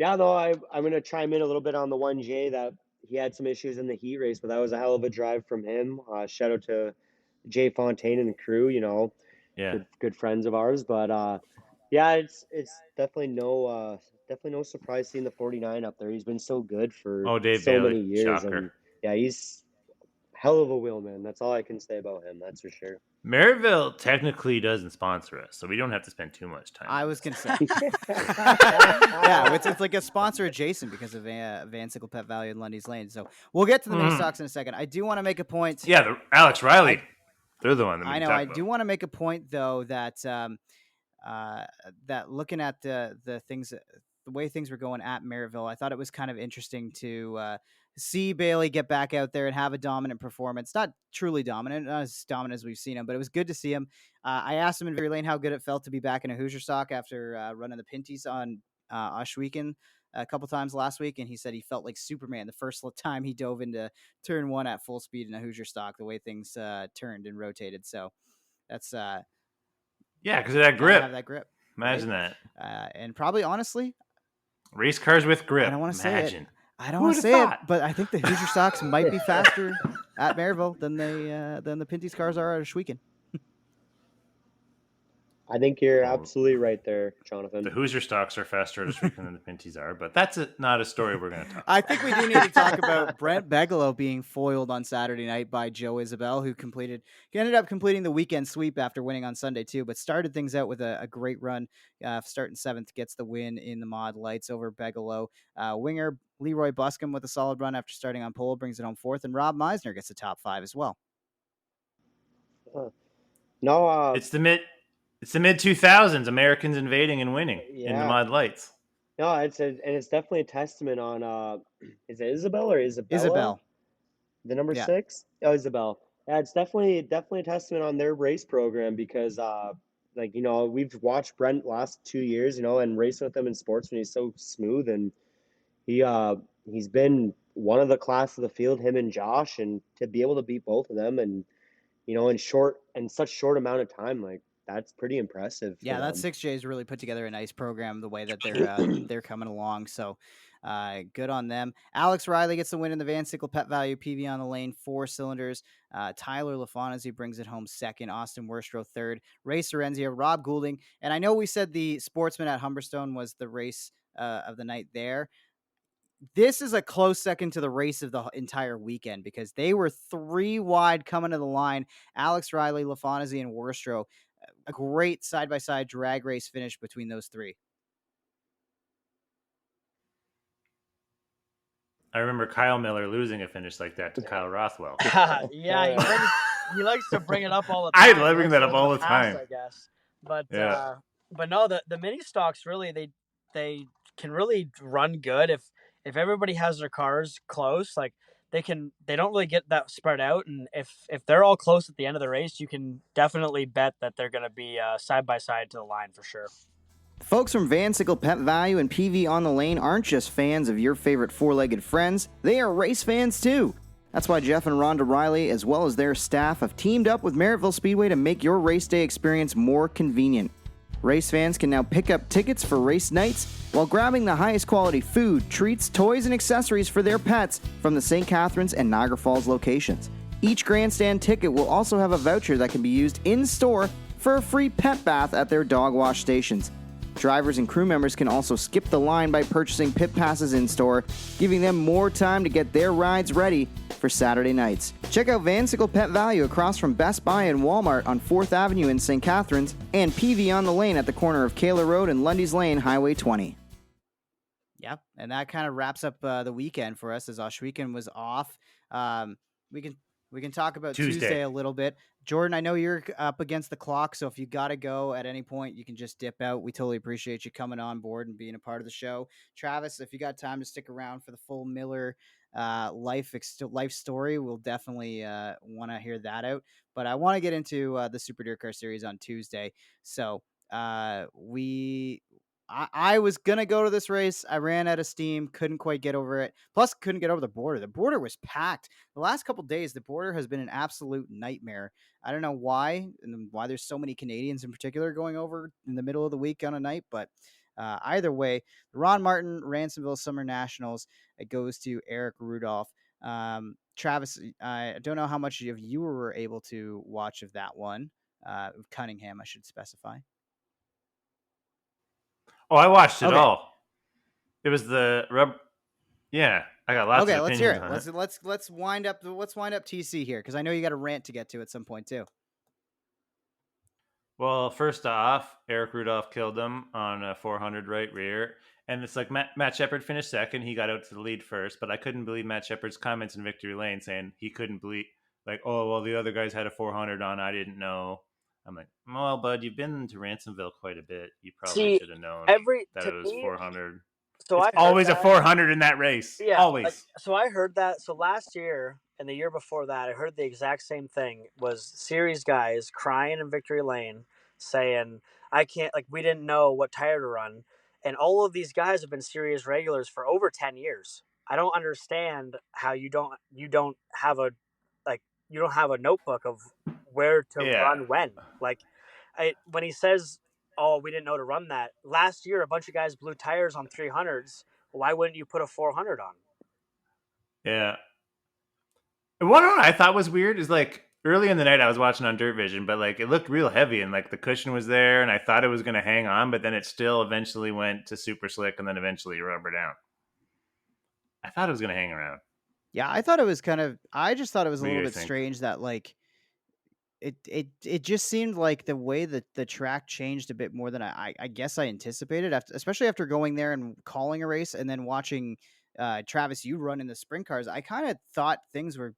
going to chime in a little bit on the 1J that he had some issues in the heat race, but that was a hell of a drive from him. Shout out to Jay Fontaine and the crew, good friends of ours. But it's definitely no surprise seeing the 49 up there. He's been so good for Dave so Bailey. many years. Shocker. And he's hell of a wheelman. That's all I can say about him. That's for sure. Merrittville technically doesn't sponsor us, so we don't have to spend too much time. I was going to say. It's like a sponsor adjacent because of Vansickle, Pet Valu, and Lundy's Lane. So we'll get to the mini stocks in a second. I do want to make a point. Yeah, Alex Riley. They're the one that I know. I do want to make a point, though, that that looking at the things, the way things were going at Merrittville, I thought it was kind of interesting to see Bailey get back out there and have a dominant performance. Not truly dominant, not as dominant as we've seen him, but it was good to see him. I asked him in Victory Lane how good it felt to be back in a Hoosier stock after running the Pinties on Ohsweken a couple times last week, and he said he felt like Superman the first time he dove into turn one at full speed in a Hoosier stock, the way things turned and rotated. So that's because of that grip. Have that grip. Imagine that. And probably, honestly, race cars with grip. I don't want to say it. I don't want to say it, but I think the Hoosier stocks might be faster at Merrittville than the Pinty's cars are at Ohsweken. I think you're absolutely right there, Jonathan. The Hoosier stocks are faster at Ohsweken than the Pinties are, but that's not a story we're going to talk about. I think we do need to talk about Brent Bigelow being foiled on Saturday night by Joe Isabel, who ended up completing the weekend sweep after winning on Sunday too, but started things out with a great run. Starting 7th, gets the win in the mod lights over Bigelow. Winger Leroy Buscombe with a solid run after starting on pole, brings it home 4th, and Rob Meisner gets the top 5 as well. No, it's the mid 2000s, Americans invading and winning in the mod lights. No, it's definitely a testament on is it Isabel or Isabella? Isabel. The number 6? Oh, Isabel. Yeah, it's definitely a testament on their race program because we've watched Brent last 2 years, and racing with him in Sportsman, he's so smooth, and he's been one of the class of the field, him and Josh, and to be able to beat both of them and in such short amount of time, like that's pretty impressive. Yeah, that 6J's really put together a nice program the way that they're coming along. So good on them. Alex Riley gets the win in the Vansickle Pet Value PV on the lane, 4 cylinders. Tyler LaFontaine brings it home 2nd. Austin Worstrow 3rd. Ray Sorrenzia, Rob Goulding. And I know we said the Sportsman at Humberstone was the race of the night there. This is a close second to the race of the entire weekend because they were 3 wide coming to the line. Alex Riley, LaFontaine, and Worstrow. A great side-by-side drag race finish between those 3. I remember Kyle Miller losing a finish like that to Kyle Rothwell. Yeah, he likes to bring it up all the time. I love bringing that up all the time, I guess. But no, the mini stocks really they can really run good if everybody has their cars close. Like they don't really get that spread out, and if they're all close at the end of the race, you can definitely bet that they're going to be side by side to the line for sure. Folks from Vansickle Pet Value and PV on the Lane aren't just fans of your favorite 4-legged friends, they are race fans too. That's why Jeff and Rhonda Riley, as well as their staff, have teamed up with Merrittville Speedway to make your race day experience more convenient. Race fans can now pick up tickets for race nights while grabbing the highest quality food, treats, toys, and accessories for their pets from the St. Catharines and Niagara Falls locations. Each grandstand ticket will also have a voucher that can be used in-store for a free pet bath at their dog wash stations. Drivers and crew members can also skip the line by purchasing pit passes in-store, giving them more time to get their rides ready for Saturday nights. Check out Vansickle Pet Value across from Best Buy and Walmart on 4th Avenue in St. Catharines, and PV on the Lane at the corner of Kaler Road and Lundy's Lane, Highway 20. Yep, and that kind of wraps up the weekend for us as Ohsweken was off. We can talk about Tuesday a little bit. Jordan, I know you're up against the clock, so if you got to go at any point, you can just dip out. We totally appreciate you coming on board and being a part of the show. Travis, if you got time to stick around for the full Miller life story, we'll definitely want to hear that out. But I want to get into the Super Deer Car Series on Tuesday. So I was going to go to this race. I ran out of steam, couldn't quite get over it. Plus, couldn't get over the border. The border was packed. The last couple of days, the border has been an absolute nightmare. I don't know why, and why there's so many Canadians in particular going over in the middle of the week on a night. But either way, the Ron Martin Ransomville Summer Nationals, it goes to Eric Rudolph. Travis, I don't know how much of you were able to watch of that one. Cunningham, I should specify. Oh, I watched it all. It was the rub. Yeah, I got lots of opinions. Okay, let's hear it. On Let's wind up TC here because I know you got a rant to get to at some point too. Well, first off, Eric Rudolph killed him on a 400 right rear, and it's like Matt Shepard finished second. He got out to the lead first, but I couldn't believe Matt Shepard's comments in victory lane saying he couldn't believe, like, oh well, the other guys had a 400 on. I didn't know. I'm like, well, bud, you've been to Ransomville quite a bit. You probably should have known that it was 400. So it's always a 400 in that race. Yeah, always. So I heard that. So last year and the year before that, I heard the exact same thing. Was series guys crying in victory lane, saying, "I can't. Like, we didn't know what tire to run." And all of these guys have been series regulars for over 10 years. I don't understand how you don't have a notebook of where to run when. Like, when he says, oh, we didn't know to run that. Last year, a bunch of guys blew tires on 300s. Why wouldn't you put a 400 on? Yeah. And what I thought was weird is, like, early in the night I was watching on Dirt Vision, but like it looked real heavy and like the cushion was there and I thought it was going to hang on, but then it still eventually went to super slick and then eventually rubber down. I thought it was going to hang around. Yeah, I thought it was I just thought it was a What do you little guys bit think? strange that like it just seemed like the way that the track changed a bit more than I guess I anticipated, especially after going there and calling a race and then watching Travis, you run in the sprint cars. I kind of thought things were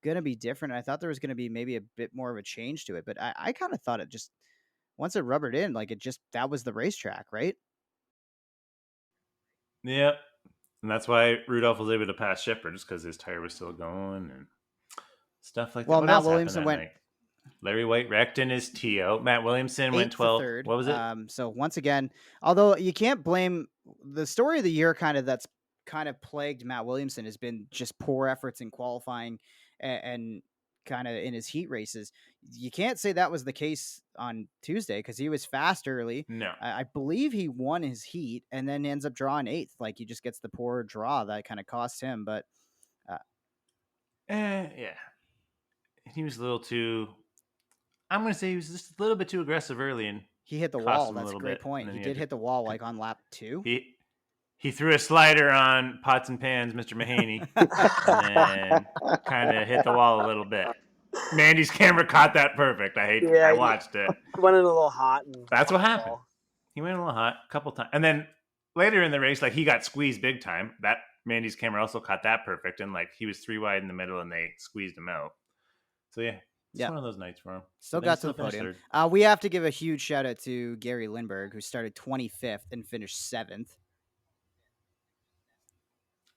going to be different. I thought there was going to be maybe a bit more of a change to it, but I kind of thought it just, once it rubbered in, like that was the racetrack, right? Yep. And that's why Rudolph was able to pass Shepard, just because his tire was still going and stuff like that. Well, What Matt else happened Williamson that went night? Larry White wrecked in his TO. Matt Williamson went 8th to 12. 3rd. What was it? So once again, although you can't blame the story of the year, that's kind of plagued Matt Williamson has been just poor efforts in qualifying and kind of in his heat races. You can't say that was the case on Tuesday because he was fast early. No. I believe he won his heat and then ends up drawing 8th. Like he just gets the poor draw that kind of cost him. But yeah. He was a little too. I'm going to say he was just a little bit too aggressive early and he hit the cost wall. him a That's a little great bit. point. And He then did hit the wall like on lap 2. He threw a slider on Pots and Pans, Mr. Mahaney, and then kind of hit the wall a little bit. Mandy's camera caught that perfect. I watched it. Went in a little hot. And That's what happened. He went a little hot a couple times. And then later in the race, like he got squeezed big time. That Mandy's camera also caught that perfect. And like he was 3 wide in the middle and they squeezed him out. So yeah, it's one of those nights for him. Still got to the podium. We have to give a huge shout out to Gary Lindbergh, who started 25th and finished 7th.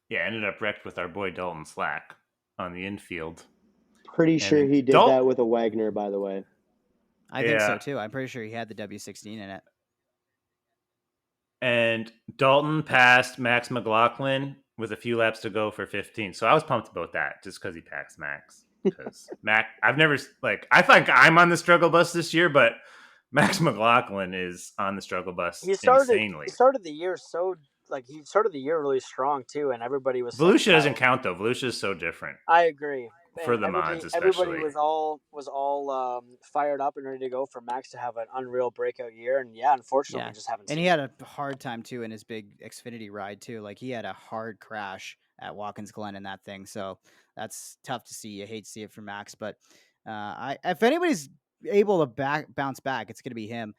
Yeah, ended up wrecked with our boy Dalton Slack on the infield. Pretty sure he did that with a Wagner, by the way. I think so too. I'm pretty sure he had the W16 in it. And Dalton passed Max McLaughlin with a few laps to go for 15. So I was pumped about that just because he passed Max. Because I've never, I think I'm on the struggle bus this year, but Max McLaughlin is on the struggle bus insanely. He started the year he started the year really strong too, and everybody was. Volusia doesn't count though. Volusia is so different. I agree. For the mods, especially. Everybody was all fired up and ready to go for Max to have an unreal breakout year, and unfortunately, we just haven't. And he had a hard time too in his big Xfinity ride too. Like he had a hard crash at Watkins Glen in that thing, so that's tough to see. You hate to see it for Max, but if anybody's able to bounce back, it's going to be him.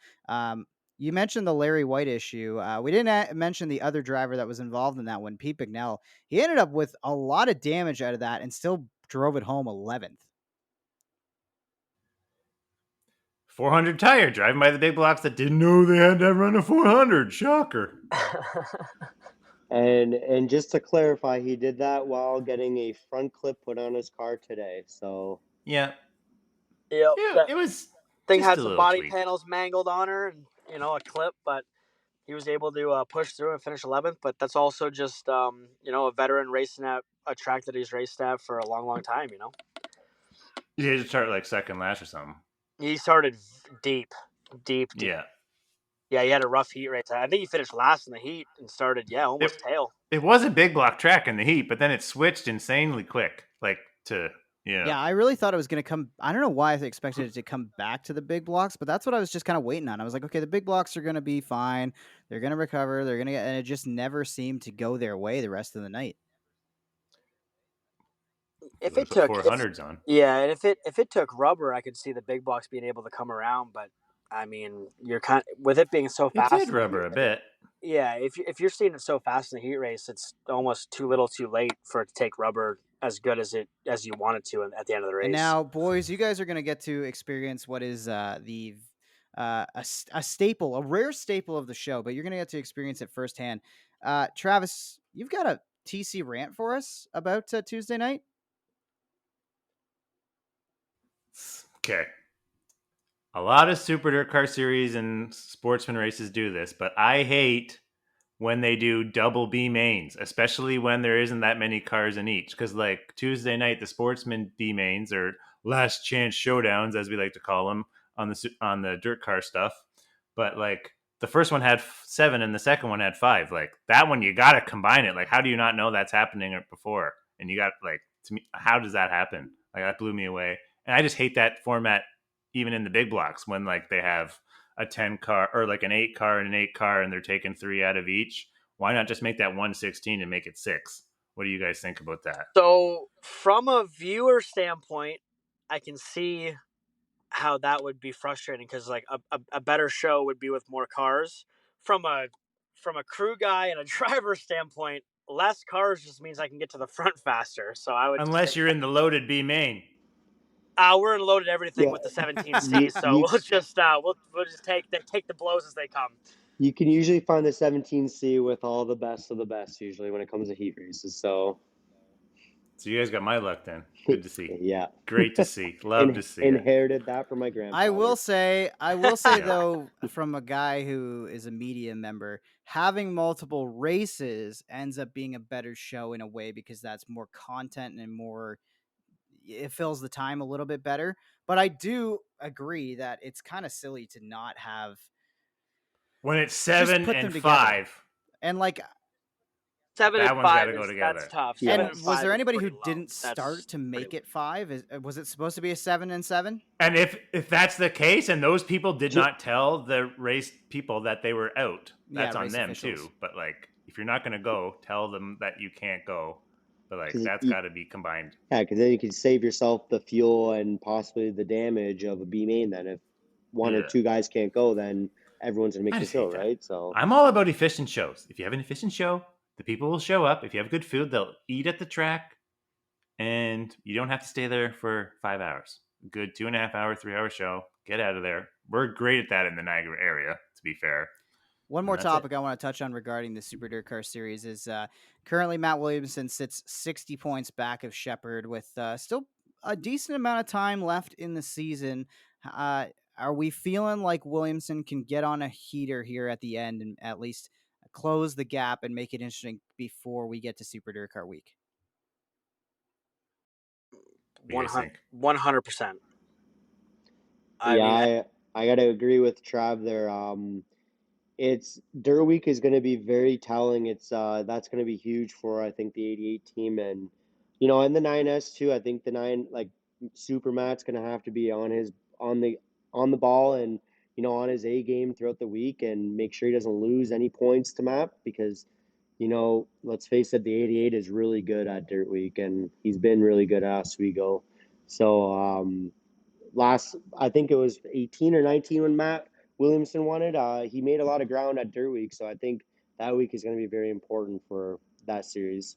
You mentioned the Larry White issue. We didn't mention the other driver that was involved in that one, Pete Bicknell. He ended up with a lot of damage out of that and still drove it home 11th. 400 tire, driving by the big blocks that didn't know they had to run a 400. Shocker. And just to clarify, he did that while getting a front clip put on his car today. So yeah, it was. Thing had some body panels mangled on her, and a clip, but he was able to push through and finish 11th. But that's also just a veteran racing at a track that he's raced at for a long time. He had to start second last or something. He started deep. Yeah, he had a rough heat race. I think he finished last in the heat and started almost tail. It was a big block track in the heat, but then it switched insanely quick, Yeah, I really thought it was going to come. I don't know why I expected it to come back to the big blocks, but that's what I was just kind of waiting on. I was like, okay, the big blocks are going to be fine. They're going to recover. They're going to get, and it just never seemed to go their way the rest of the night. If it took 400s on, and if it took rubber, I could see the big blocks being able to come around. But I mean, you're with it being so fast. It did rubber a bit. Yeah, if you're seeing it so fast in the heat race, it's almost too little, too late for it to take rubber as good as you want it to at the end of the race. And now, boys, you guys are going to get to experience what is a staple, a rare staple of the show, but you're going to get to experience it firsthand. Travis, you've got a TC rant for us about Tuesday night. Okay. A lot of Super Dirt Car Series and Sportsman races do this, but I hate when they do double B mains, especially when there isn't that many cars in each. Because Tuesday night, the Sportsman B mains or last chance showdowns, as we like to call them on the dirt car stuff. But the first one had 7 and the second one had 5. That one, you got to combine it. How do you not know that's happening before? And you got to me, how does that happen? That blew me away. And I just hate that format, even in the big blocks, when like they have a 10 car or like an 8 car and an 8 car, and they're taking 3 out of each. Why not just make that 116 and make it 6? What do you guys think about that? So from a viewer standpoint, I can see how that would be frustrating because like a better show would be with more cars. From a crew guy and a driver standpoint, less cars just means I can get to the front faster. So I would just Unless say you're in the loaded B main. we're in loaded everything Yeah, with the 17C, so you we'll just we'll just take the blows as they come. you can usually find the 17C with all the best of the best usually when it comes to heat races. So So you guys got my luck then. Good to see. yeah, Great to see. Love to see it. inherited that from my grandfather. I will say Yeah. though, from a guy who is a media member, having multiple races ends up being a better show in a way because that's more content and more. It fills the time a little bit better. But I do agree that it's kind of silly to not have When it's just 7 put them and together. 5, And like, 7 that and one's 5 gotta go is together. that's tough. Yeah. 7 and and was 5 there is anybody who pretty low. didn't That's start to make pretty it 5? Was it supposed to be a 7 and 7? And if that's the case, and those people did not tell the race people that they were out, that's Yeah, on race them officials. too. But like, if you're not going to go, tell them that you can't go. But like, 'Cause that's got to be combined. Yeah, because then you can save yourself the fuel and possibly the damage of a B main. Then if one or Yeah. two guys can't go, then everyone's gonna I make the just show, hate that. right? So I'm all about efficient shows. If you have an efficient show, the people will show up. If you have good food, they'll eat at the track, and you don't have to stay there for 5 hours. A good 2.5 hour, 3 hour show. Get out of there. We're great at that in the Niagara area, to be fair. One And more that's topic it. I want to touch on regarding the Super Dirt Car Series is currently Matt Williamson sits 60 points back of Shepard with still a decent amount of time left in the season. Are we feeling like Williamson can get on a heater here at the end and at least close the gap and make it interesting before we get to Super Dirt Car Week? What do you guys think? 100%. I mean, yeah, I gotta agree with Trav there. It's Dirt Week is gonna be very telling. It's that's gonna be huge for I think the 88 team and and the 9S too. I think the 9 like Super Matt's gonna have to be on the on the ball and on his A game throughout the week and make sure he doesn't lose any points to Matt because let's face it, the 88 is really good at Dirt Week and he's been really good at Oswego. So I think it was 18 or 19 when Matt Williamson won it. He made a lot of ground at Dirt Week, so I think that week is going to be very important for that series.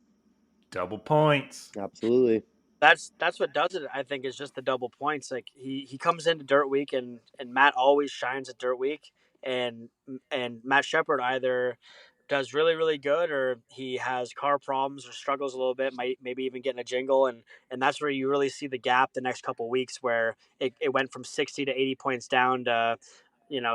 Double points. Absolutely. that's what does it. I think is just the double points. Like he comes into Dirt Week and Matt always shines at Dirt Week, and Matt Shepard either does really good or he has car problems or struggles a little bit, might maybe even getting a jingle, and that's where you really see the gap the next couple of weeks where it went from 60 to 80 points down to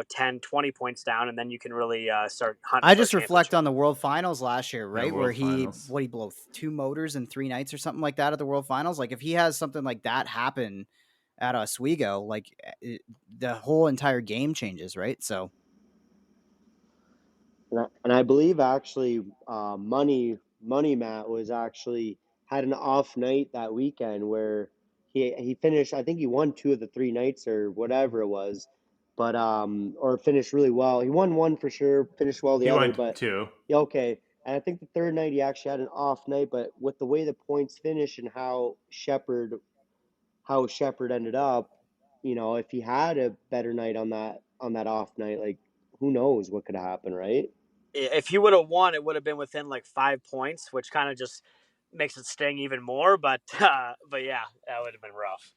10 20 points down, and then you can really start hunting. I for a just reflect championship. on the World Finals last year, right? Where World he Finals. blew 2 motors in 3 nights or something like that at the World Finals. Like if he has something like that happen at Oswego, like the whole entire game changes, right? So And I believe actually, Money Matt was actually had an off night that weekend where he finished. I think he won 2 of the 3 nights or whatever it was, but or finished really well. He won one for sure, finished well the He other, won but 2. yeah, okay. And I think the third night he actually had an off night, but with the way the points finished and how Shepard ended up, if he had a better night on that off night, like who knows what could happen, right? If he would have won, it would have been within like 5 points, which kind of just makes it sting even more. But yeah, that would have been rough.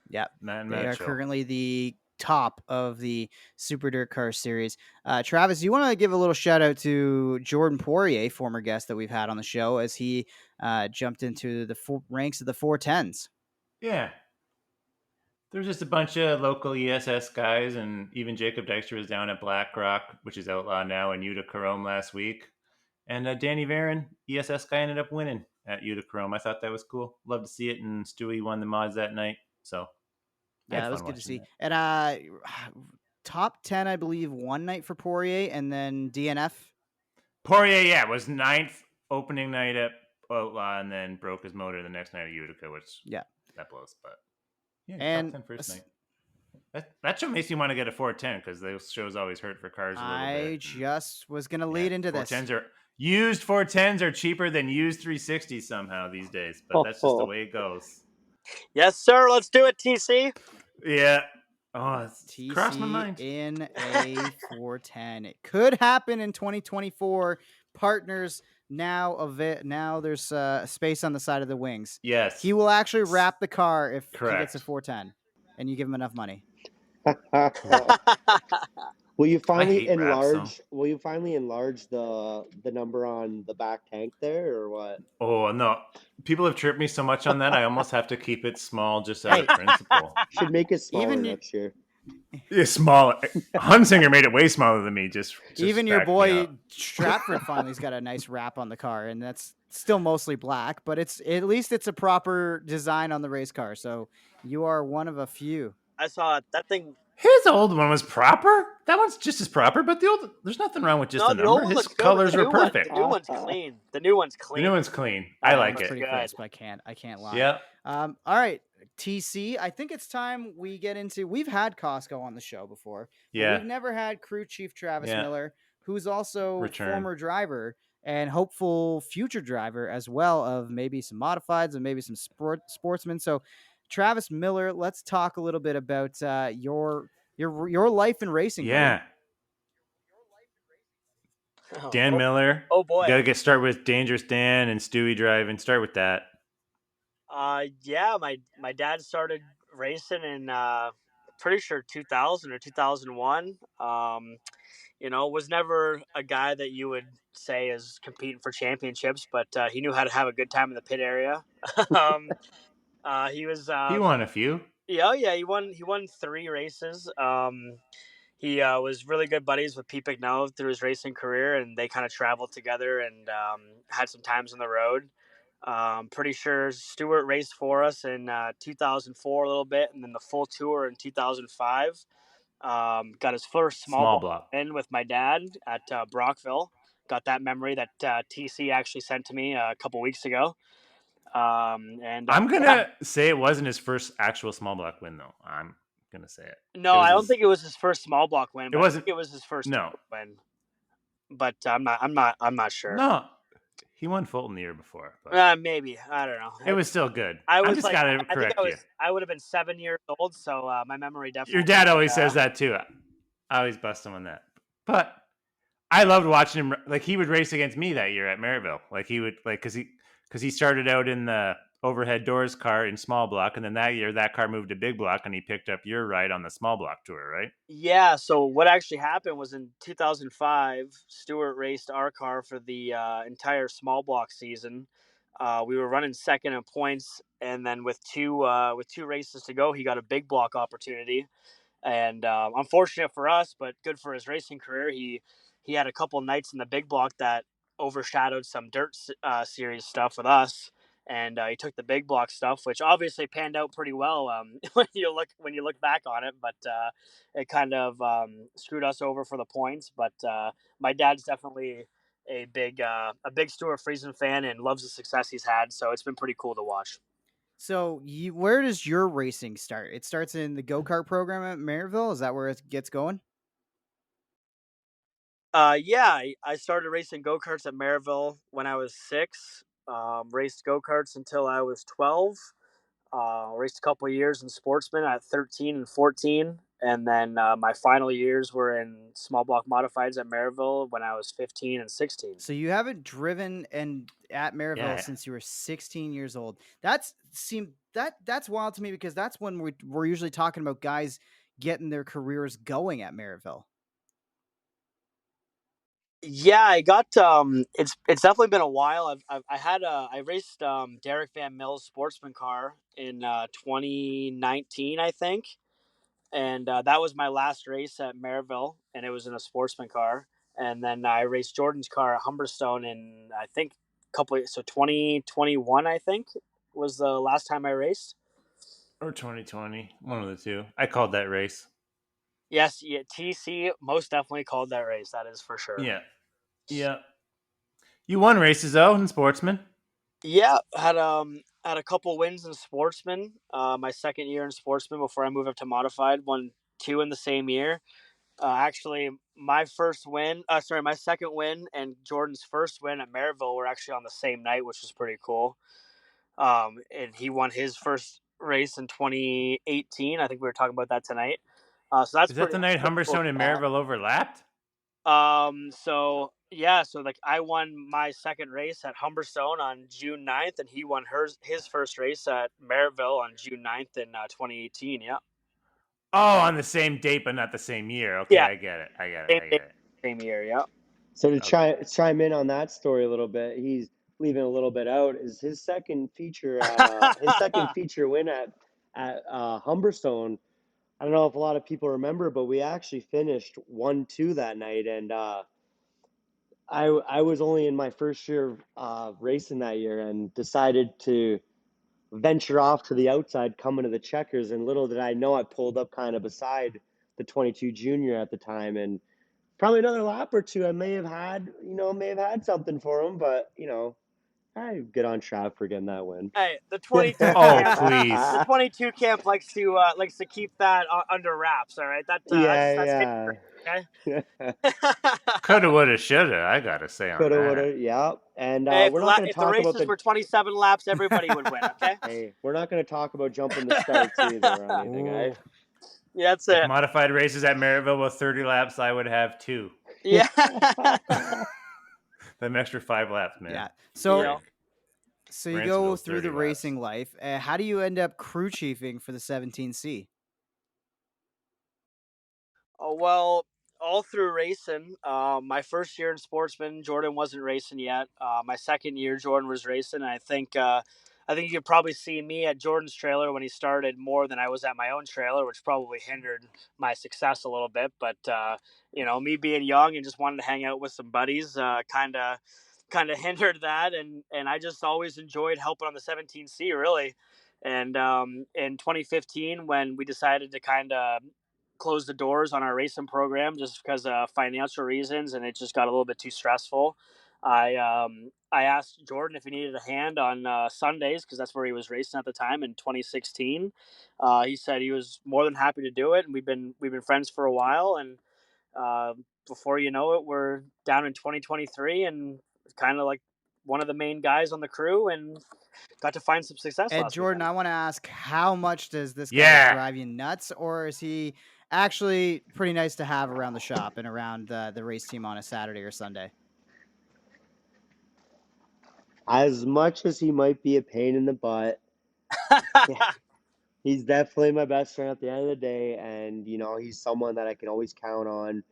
yeah, Man, they are show. currently the top of the Super Dirt Car Series. Travis, you want to give a little shout out to Jordan Poirier, former guest that we've had on the show, as he jumped into the ranks of the 410s. Yeah. There's just a bunch of local ESS guys, and even Jacob Dexter was down at Black Rock, which is outlaw now, in Utica Rome last week. And Danny Varon, ESS guy, ended up winning at Utica Rome. I thought that was cool. Love to see it, and Stewie won the mods that night. So Yeah, that was good to see. And top 10, I believe, one night for Poirier, and then DNF. Poirier, was 9th opening night at Outlaw, and then broke his motor the next night at Utica, which that blows. But Yeah, And top 10 first night. That show makes me want to get a 410 because those shows always hurt for cars a little bit. I just was going to lead into this. 410s used 410s are cheaper than used 360s somehow these days, but that's just the way it goes. Yes, sir. Let's do it, TC. Yeah. Oh, it's TC crossed my mind. in a 410. It could happen in 2024. Partners now there's space on the side of the wings. Yes. He will actually wrap the car if he Correct. gets a 410 and you give him enough money. Will you finally hate wraps, enlarge? Will you finally enlarge the number on the back tank there, or what? Oh no! People have tripped me so much on that. I almost have to keep it small just out of principle. Should make it smaller Even next year. It's smaller. Hunsinger made it way smaller than me. Just even your backed me boy up. Stratford finally's got a nice wrap on the car, and that's still mostly black, but it's at least it's a proper design on the race car. So you are one of a few. I saw that thing. His old one was proper. That one's just as proper, but there's nothing wrong with just No, the the number. old one His looks good, but colors the were new one- perfect. The new one's clean. The new one's The clean. new one's clean. I That like one's it. pretty Good. crisp. I can't lie. Yeah. All right, TC. I think it's time we get into. We've had Cosco on the show before. But Yeah. we've never had crew chief Travis Yeah. Miller, who's also Return. former driver and hopeful future driver as well of maybe some modifieds and maybe some sportsmen. So, Travis Miller, let's talk a little bit about your life in racing. Yeah. Oh, Dan Miller. Oh boy. Got to start with Dangerous Dan and Stewie driving. Start with that. Yeah, my dad started racing in pretty sure 2000 or 2001. Was never a guy that you would say is competing for championships, but he knew how to have a good time in the pit area. He was He won a few. yeah, he won 3 races. He was really good buddies with Pete Bicknell through his racing career, and they kind of traveled together and had some times on the road. Pretty sure Stewart raced for us in 2004 a little bit, and then the full tour in 2005. Got his first small block in with my dad at Brockville. Got that memory that TC actually sent to me a couple weeks ago. And I'm gonna say it wasn't his first actual small block win, though. I'm gonna say it. No, I don't think it was his first small block win. But It wasn't. I think it was his first No win. But I'm not sure. No, he won Fulton the year before. But maybe, I don't know. it was still good. I was just like, gotta correct you. I would have been 7 years old, so my memory definitely. Your dad always says that too. I always bust him on that. But I loved watching him. Like, he would race against me that year at Merrittville. Like, he would, like, because he started out in the overhead doors car in small block, and then that year that car moved to big block, and he picked up your ride on the small block tour, right? Yeah. So what actually happened was in 2005, Stewart raced our car for the entire small block season. We were running second in points, and then with two races to go, he got a big block opportunity. And unfortunate for us, but good for his racing career. He had a couple nights in the big block that overshadowed some dirt series stuff with us, and he took the big block stuff, which obviously panned out pretty well when you look back on it. But it kind of screwed us over for the points. But my dad's definitely a big Stuart Friesen fan and loves the success he's had. So it's been pretty cool to watch. So, where does your racing start? It starts in the go-kart program at Merrittville. Is that where it gets going? Yeah, I started racing go-karts at Merrittville when I was 6. Raced go-karts until I was 12. Raced a couple of years in Sportsman at 13 and 14. And then my final years were in small block modifieds at Merrittville when I was 15 and 16. So you haven't driven at Merrittville since you were 16 years old. That's wild to me, because that's when we're usually talking about guys getting their careers going at Merrittville. Yeah, I got it's definitely been a while. I raced Derek Van Mill's Sportsman car in 2019, I think. And that was my last race at Merrittville, and it was in a Sportsman car. And then I raced Jordan's car at Humberstone in, I think, 2021, I think, was the last time I raced. Or 2020, one of the two. I called that race. Yes, yeah, TC most definitely called that race. That is for sure. Yeah. You won races though in Sportsman. Yeah, had a couple wins in Sportsman. My second year in Sportsman before I moved up to Modified, won 2 in the same year. Actually, my second win and Jordan's first win at Merrittville were actually on the same night, which was pretty cool. And he won his first race in 2018. I think we were talking about that tonight. So that's Is that the night pretty cool Humberstone and Merrittville overlapped? So like I won my second race at Humberstone on June 9th, and he won his first race at Merrittville on June 9th in 2018. Yeah. Oh, on the same date, but not the same year. Okay, Yeah. I get it. Same year. Yeah. So to chime in on that story a little bit, he's leaving a little bit out. Is his second feature win at Humberstone. I don't know if a lot of people remember, but we actually finished 1-2 that night, and I was only in my first year racing that year, and decided to venture off to the outside, coming to the checkers, and little did I know I pulled up kind of beside the 22 junior at the time, and probably another lap or two I may have had something for him, but I get on Trav for getting that win. Hey, the 22 Oh, camp. please. The 22 camp likes to keep that under wraps. All right, that's Yeah. okay. Coulda, woulda, shoulda. I gotta say on Coulda, that. woulda, yeah. And Hey, we're not going to if the talk about races were 27 laps, everybody would win. Okay. Hey, we're not going to talk about jumping the starts either or anything, eh? Yeah, that's If it. modified races at Merrittville with 30 laps, I would have 2. Yeah. Them extra 5 laps, man. Yeah. So, Yeah. so you Ransomville's go through 30 the laps. racing life. How do you end up crew chiefing for the 17C? Oh, well, all through racing. My first year in Sportsman, Jordan wasn't racing yet. My second year, Jordan was racing. And I think you could probably see me at Jordan's trailer when he started more than I was at my own trailer, which probably hindered my success a little bit. But me being young and just wanting to hang out with some buddies, kind of hindered that. And I just always enjoyed helping on the 17C, really. And in 2015, when we decided to kind of close the doors on our racing program just because of financial reasons, and it just got a little bit too stressful. I asked Jordan if he needed a hand on Sundays because that's where he was racing at the time in 2016. He said he was more than happy to do it, and we've been friends for a while. And before you know it, we're down in 2023, and kind of like one of the main guys on the crew, and got to find some success And last Jordan, weekend. I want to ask, how much does this guy Yeah. drive you nuts, or is he actually pretty nice to have around the shop and around the race team on a Saturday or Sunday? As much as he might be a pain in the butt, he's definitely my best friend at the end of the day, and he's someone that I can always count on,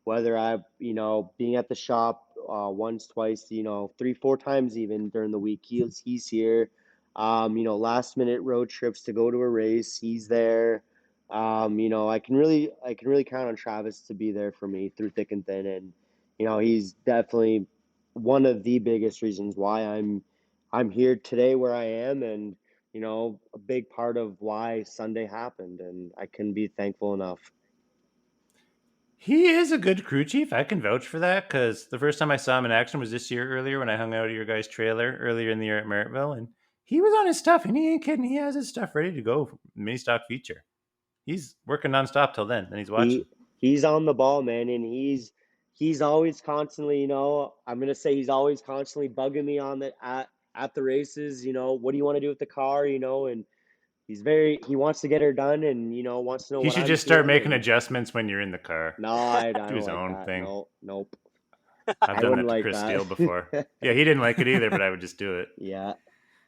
whether I being at the shop once, twice, 3, 4 times even during the week. He's here. Last minute road trips to go to a race, he's there. I can really count on Travis to be there for me through thick and thin, and he's definitely one of the biggest reasons why I'm here today where I am, and a big part of why Sunday happened, and I couldn't be thankful enough. He is a good crew chief. I can vouch for that because the first time I saw him in action was this year earlier when I hung out at your guys' trailer earlier in the year at Merrittville, and he was on his stuff, and he ain't kidding. He has his stuff ready to go, mini stock feature. He's working nonstop till then, and he's watching. He's on the ball, man, and he's always constantly, I'm gonna say he's always constantly bugging me on at the races. What do you want to do with the car? And he wants to get her done, and wants to know He what should I'm just start feeling, making and adjustments when you're in the car. no, I Do don't his like own that. thing. No, nope. I've I done wouldn't that to like Chris that. Steele before. Yeah, he didn't like it either, but I would just do it. Yeah.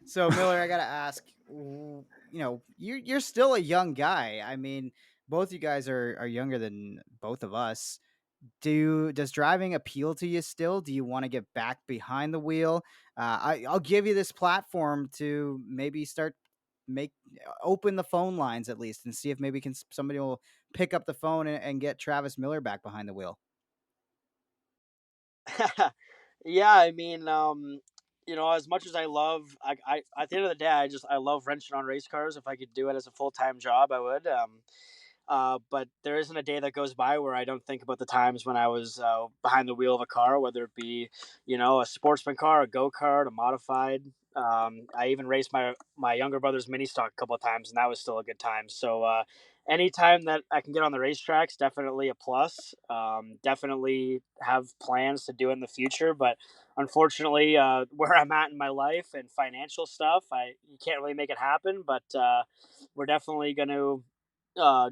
So Miller, I gotta ask, you're still a young guy. I mean, both you guys are younger than both of us. Does driving appeal to you still? Do you want to get back behind the wheel? I'll give you this platform to maybe open the phone lines at least and see if maybe somebody will pick up the phone and get Travis Miller back behind the wheel. Yeah, I mean, as much as I love, I at the end of the day, I love wrenching on race cars. If I could do it as a full-time job, I would. But there isn't a day that goes by where I don't think about the times when I was behind the wheel of a car, whether it be, a sportsman car, a go-kart, a modified. I even raced my younger brother's mini stock a couple of times, and that was still a good time. So anytime that I can get on the racetracks, definitely a plus. Definitely have plans to do it in the future, but unfortunately, where I'm at in my life and financial stuff, you can't really make it happen. But we're definitely going to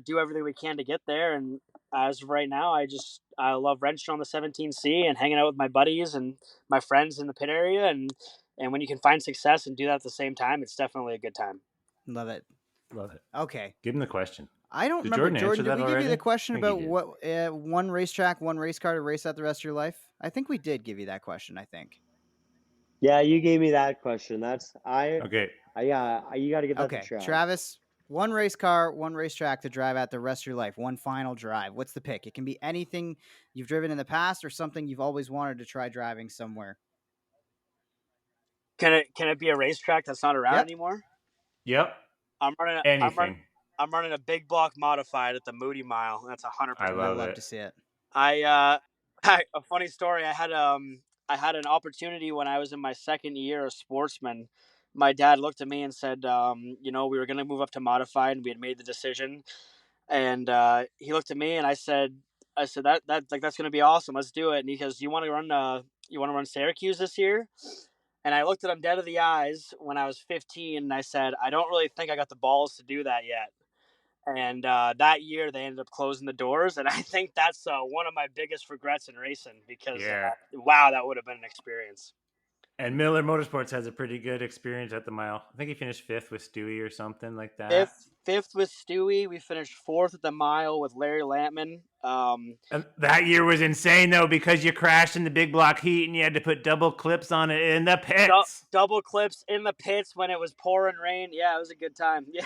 do everything we can to get there. And as of right now, I love wrenching on the 17C and hanging out with my buddies and my friends in the pit area. And when you can find success and do that at the same time, it's definitely a good time. Love it. Love it. Okay. Give him the question. I don't Did remember, Jordan answer did that we give you already? the question I think about he did. what one racetrack, one race car to race out the rest of your life? I think we did give you that question, I think. Yeah, you gave me that question. Okay. You got to get that Okay, to Trav. Travis, one race car, one racetrack to drive out the rest of your life, one final drive. What's the pick? It can be anything you've driven in the past or something you've always wanted to try driving somewhere. Can it be a racetrack that's not around anymore? Yep. I'm running Anything. I'm running a big block modified at the Moody Mile. That's 100%. I love love it. to see it. A funny story. I had an opportunity when I was in my second year of sportsman. My dad looked at me and said, we were going to move up to modified, and we had made the decision. And he looked at me and I said that's going to be awesome. Let's do it. And he goes, you want to run Syracuse this year? And I looked at him dead in the eyes when I was 15, and I said, I don't really think I got the balls to do that yet. And that year, they ended up closing the doors, and I think that's one of my biggest regrets in racing because, wow, that would have been an experience. And Miller Motorsports has a pretty good experience at the mile. I think he finished 5th with Stewie or something like that. Fifth with Stewie. We finished 4th at the mile with Larry Lampman. And that year was insane, though, because you crashed in the big block heat and you had to put double clips on it in the pits. Double clips in the pits when it was pouring rain. Yeah, it was a good time. Yeah.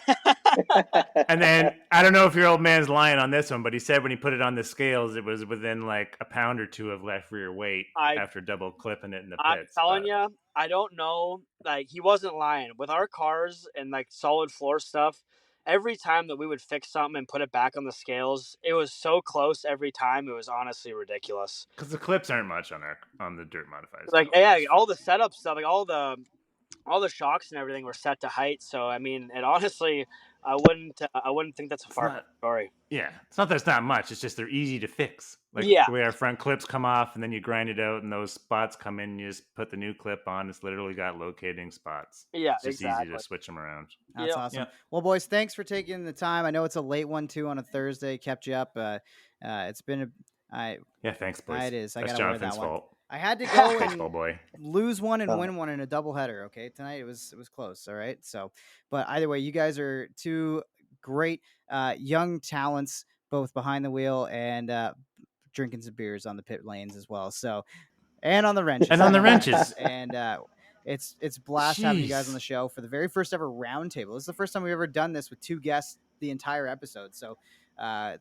And then, I don't know if your old man's lying on this one, but he said when he put it on the scales, it was within like a pound or two of left rear weight after double clipping it in the pits. I'm telling you, I don't know. Like, he wasn't lying. With our cars and like solid floor stuff, every time that we would fix something and put it back on the scales, it was so close every time. It was honestly ridiculous. Because the clips aren't much on the dirt modified. Like, yeah, all the setup stuff, like all the shocks and everything were set to height. So I mean, and honestly, I wouldn't think that's a far story. Yeah, it's not that it's not much. It's just they're easy to fix. Like the way our front clips come off, and then you grind it out, and those spots come in. And you just put the new clip on. It's literally got locating spots. Yeah, it's just easy to switch them around. That's awesome. Yep. Well, boys, thanks for taking the time. I know it's a late one too on a Thursday. Kept you up. It's been thanks, boys. It is. I That's gotta Jonathan's wear that fault. one. I had to go and lose one and win one in a doubleheader. Okay, tonight it was close. All right, so but either way, you guys are two great young talents, both behind the wheel and drinking some beers on the pit lanes as well. So and on the wrenches and it's blast having you guys on the show for the very first ever roundtable. This is the first time we've ever done this with two guests the entire episode. So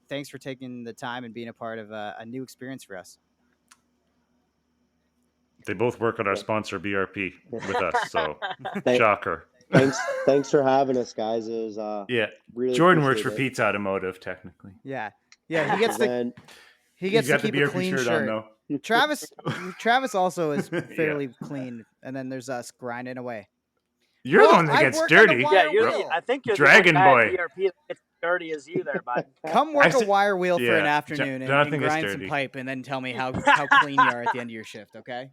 thanks for taking the time and being a part of a new experience for us. They both work at our sponsor BRP with us, so shocker. Thanks for having us, guys. It was really Jordan works for Pete's Automotive, technically. Yeah. He gets to keep a clean shirt. On, though. Travis also is fairly clean, and then there's us grinding away. You're the one that gets dirty. I think you're Dragon the Boy. BRP that gets dirty as you there, bud. Come work a wire wheel for an afternoon and grind some pipe, and then tell me how clean you are at the end of your shift, okay?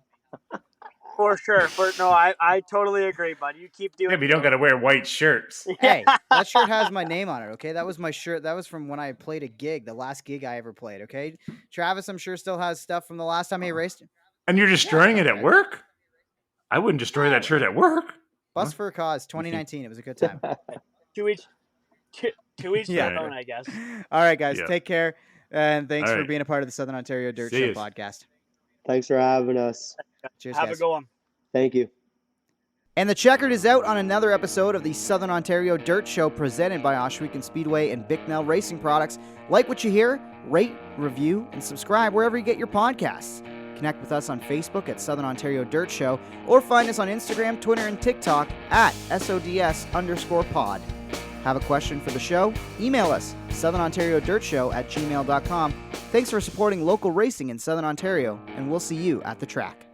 For sure. I totally agree, bud. You keep doing it. Yeah, but you don't got to wear white shirts. Hey, that shirt has my name on it, okay? That was my shirt. That was from when I played a gig, the last gig I ever played, okay? Travis, I'm sure, still has stuff from the last time he raced. And you're destroying it at work? I wouldn't destroy that shirt at work. Bus for a Cause, 2019. It was a good time. To each their own, I guess. All right, guys. Take care. And thanks for being a part of the Southern Ontario Dirt Show podcast. Thanks for having us. Cheers, Have guys. a good one. Thank you. And the checkered is out on another episode of the Southern Ontario Dirt Show presented by Ohsweken Speedway and Bicknell Racing Products. Like what you hear, rate, review, and subscribe wherever you get your podcasts. Connect with us on Facebook at Southern Ontario Dirt Show or find us on Instagram, Twitter, and TikTok at SODS_pod. Have a question for the show? Email us, southernontariodirtshow@gmail.com. Thanks for supporting local racing in Southern Ontario, and we'll see you at the track.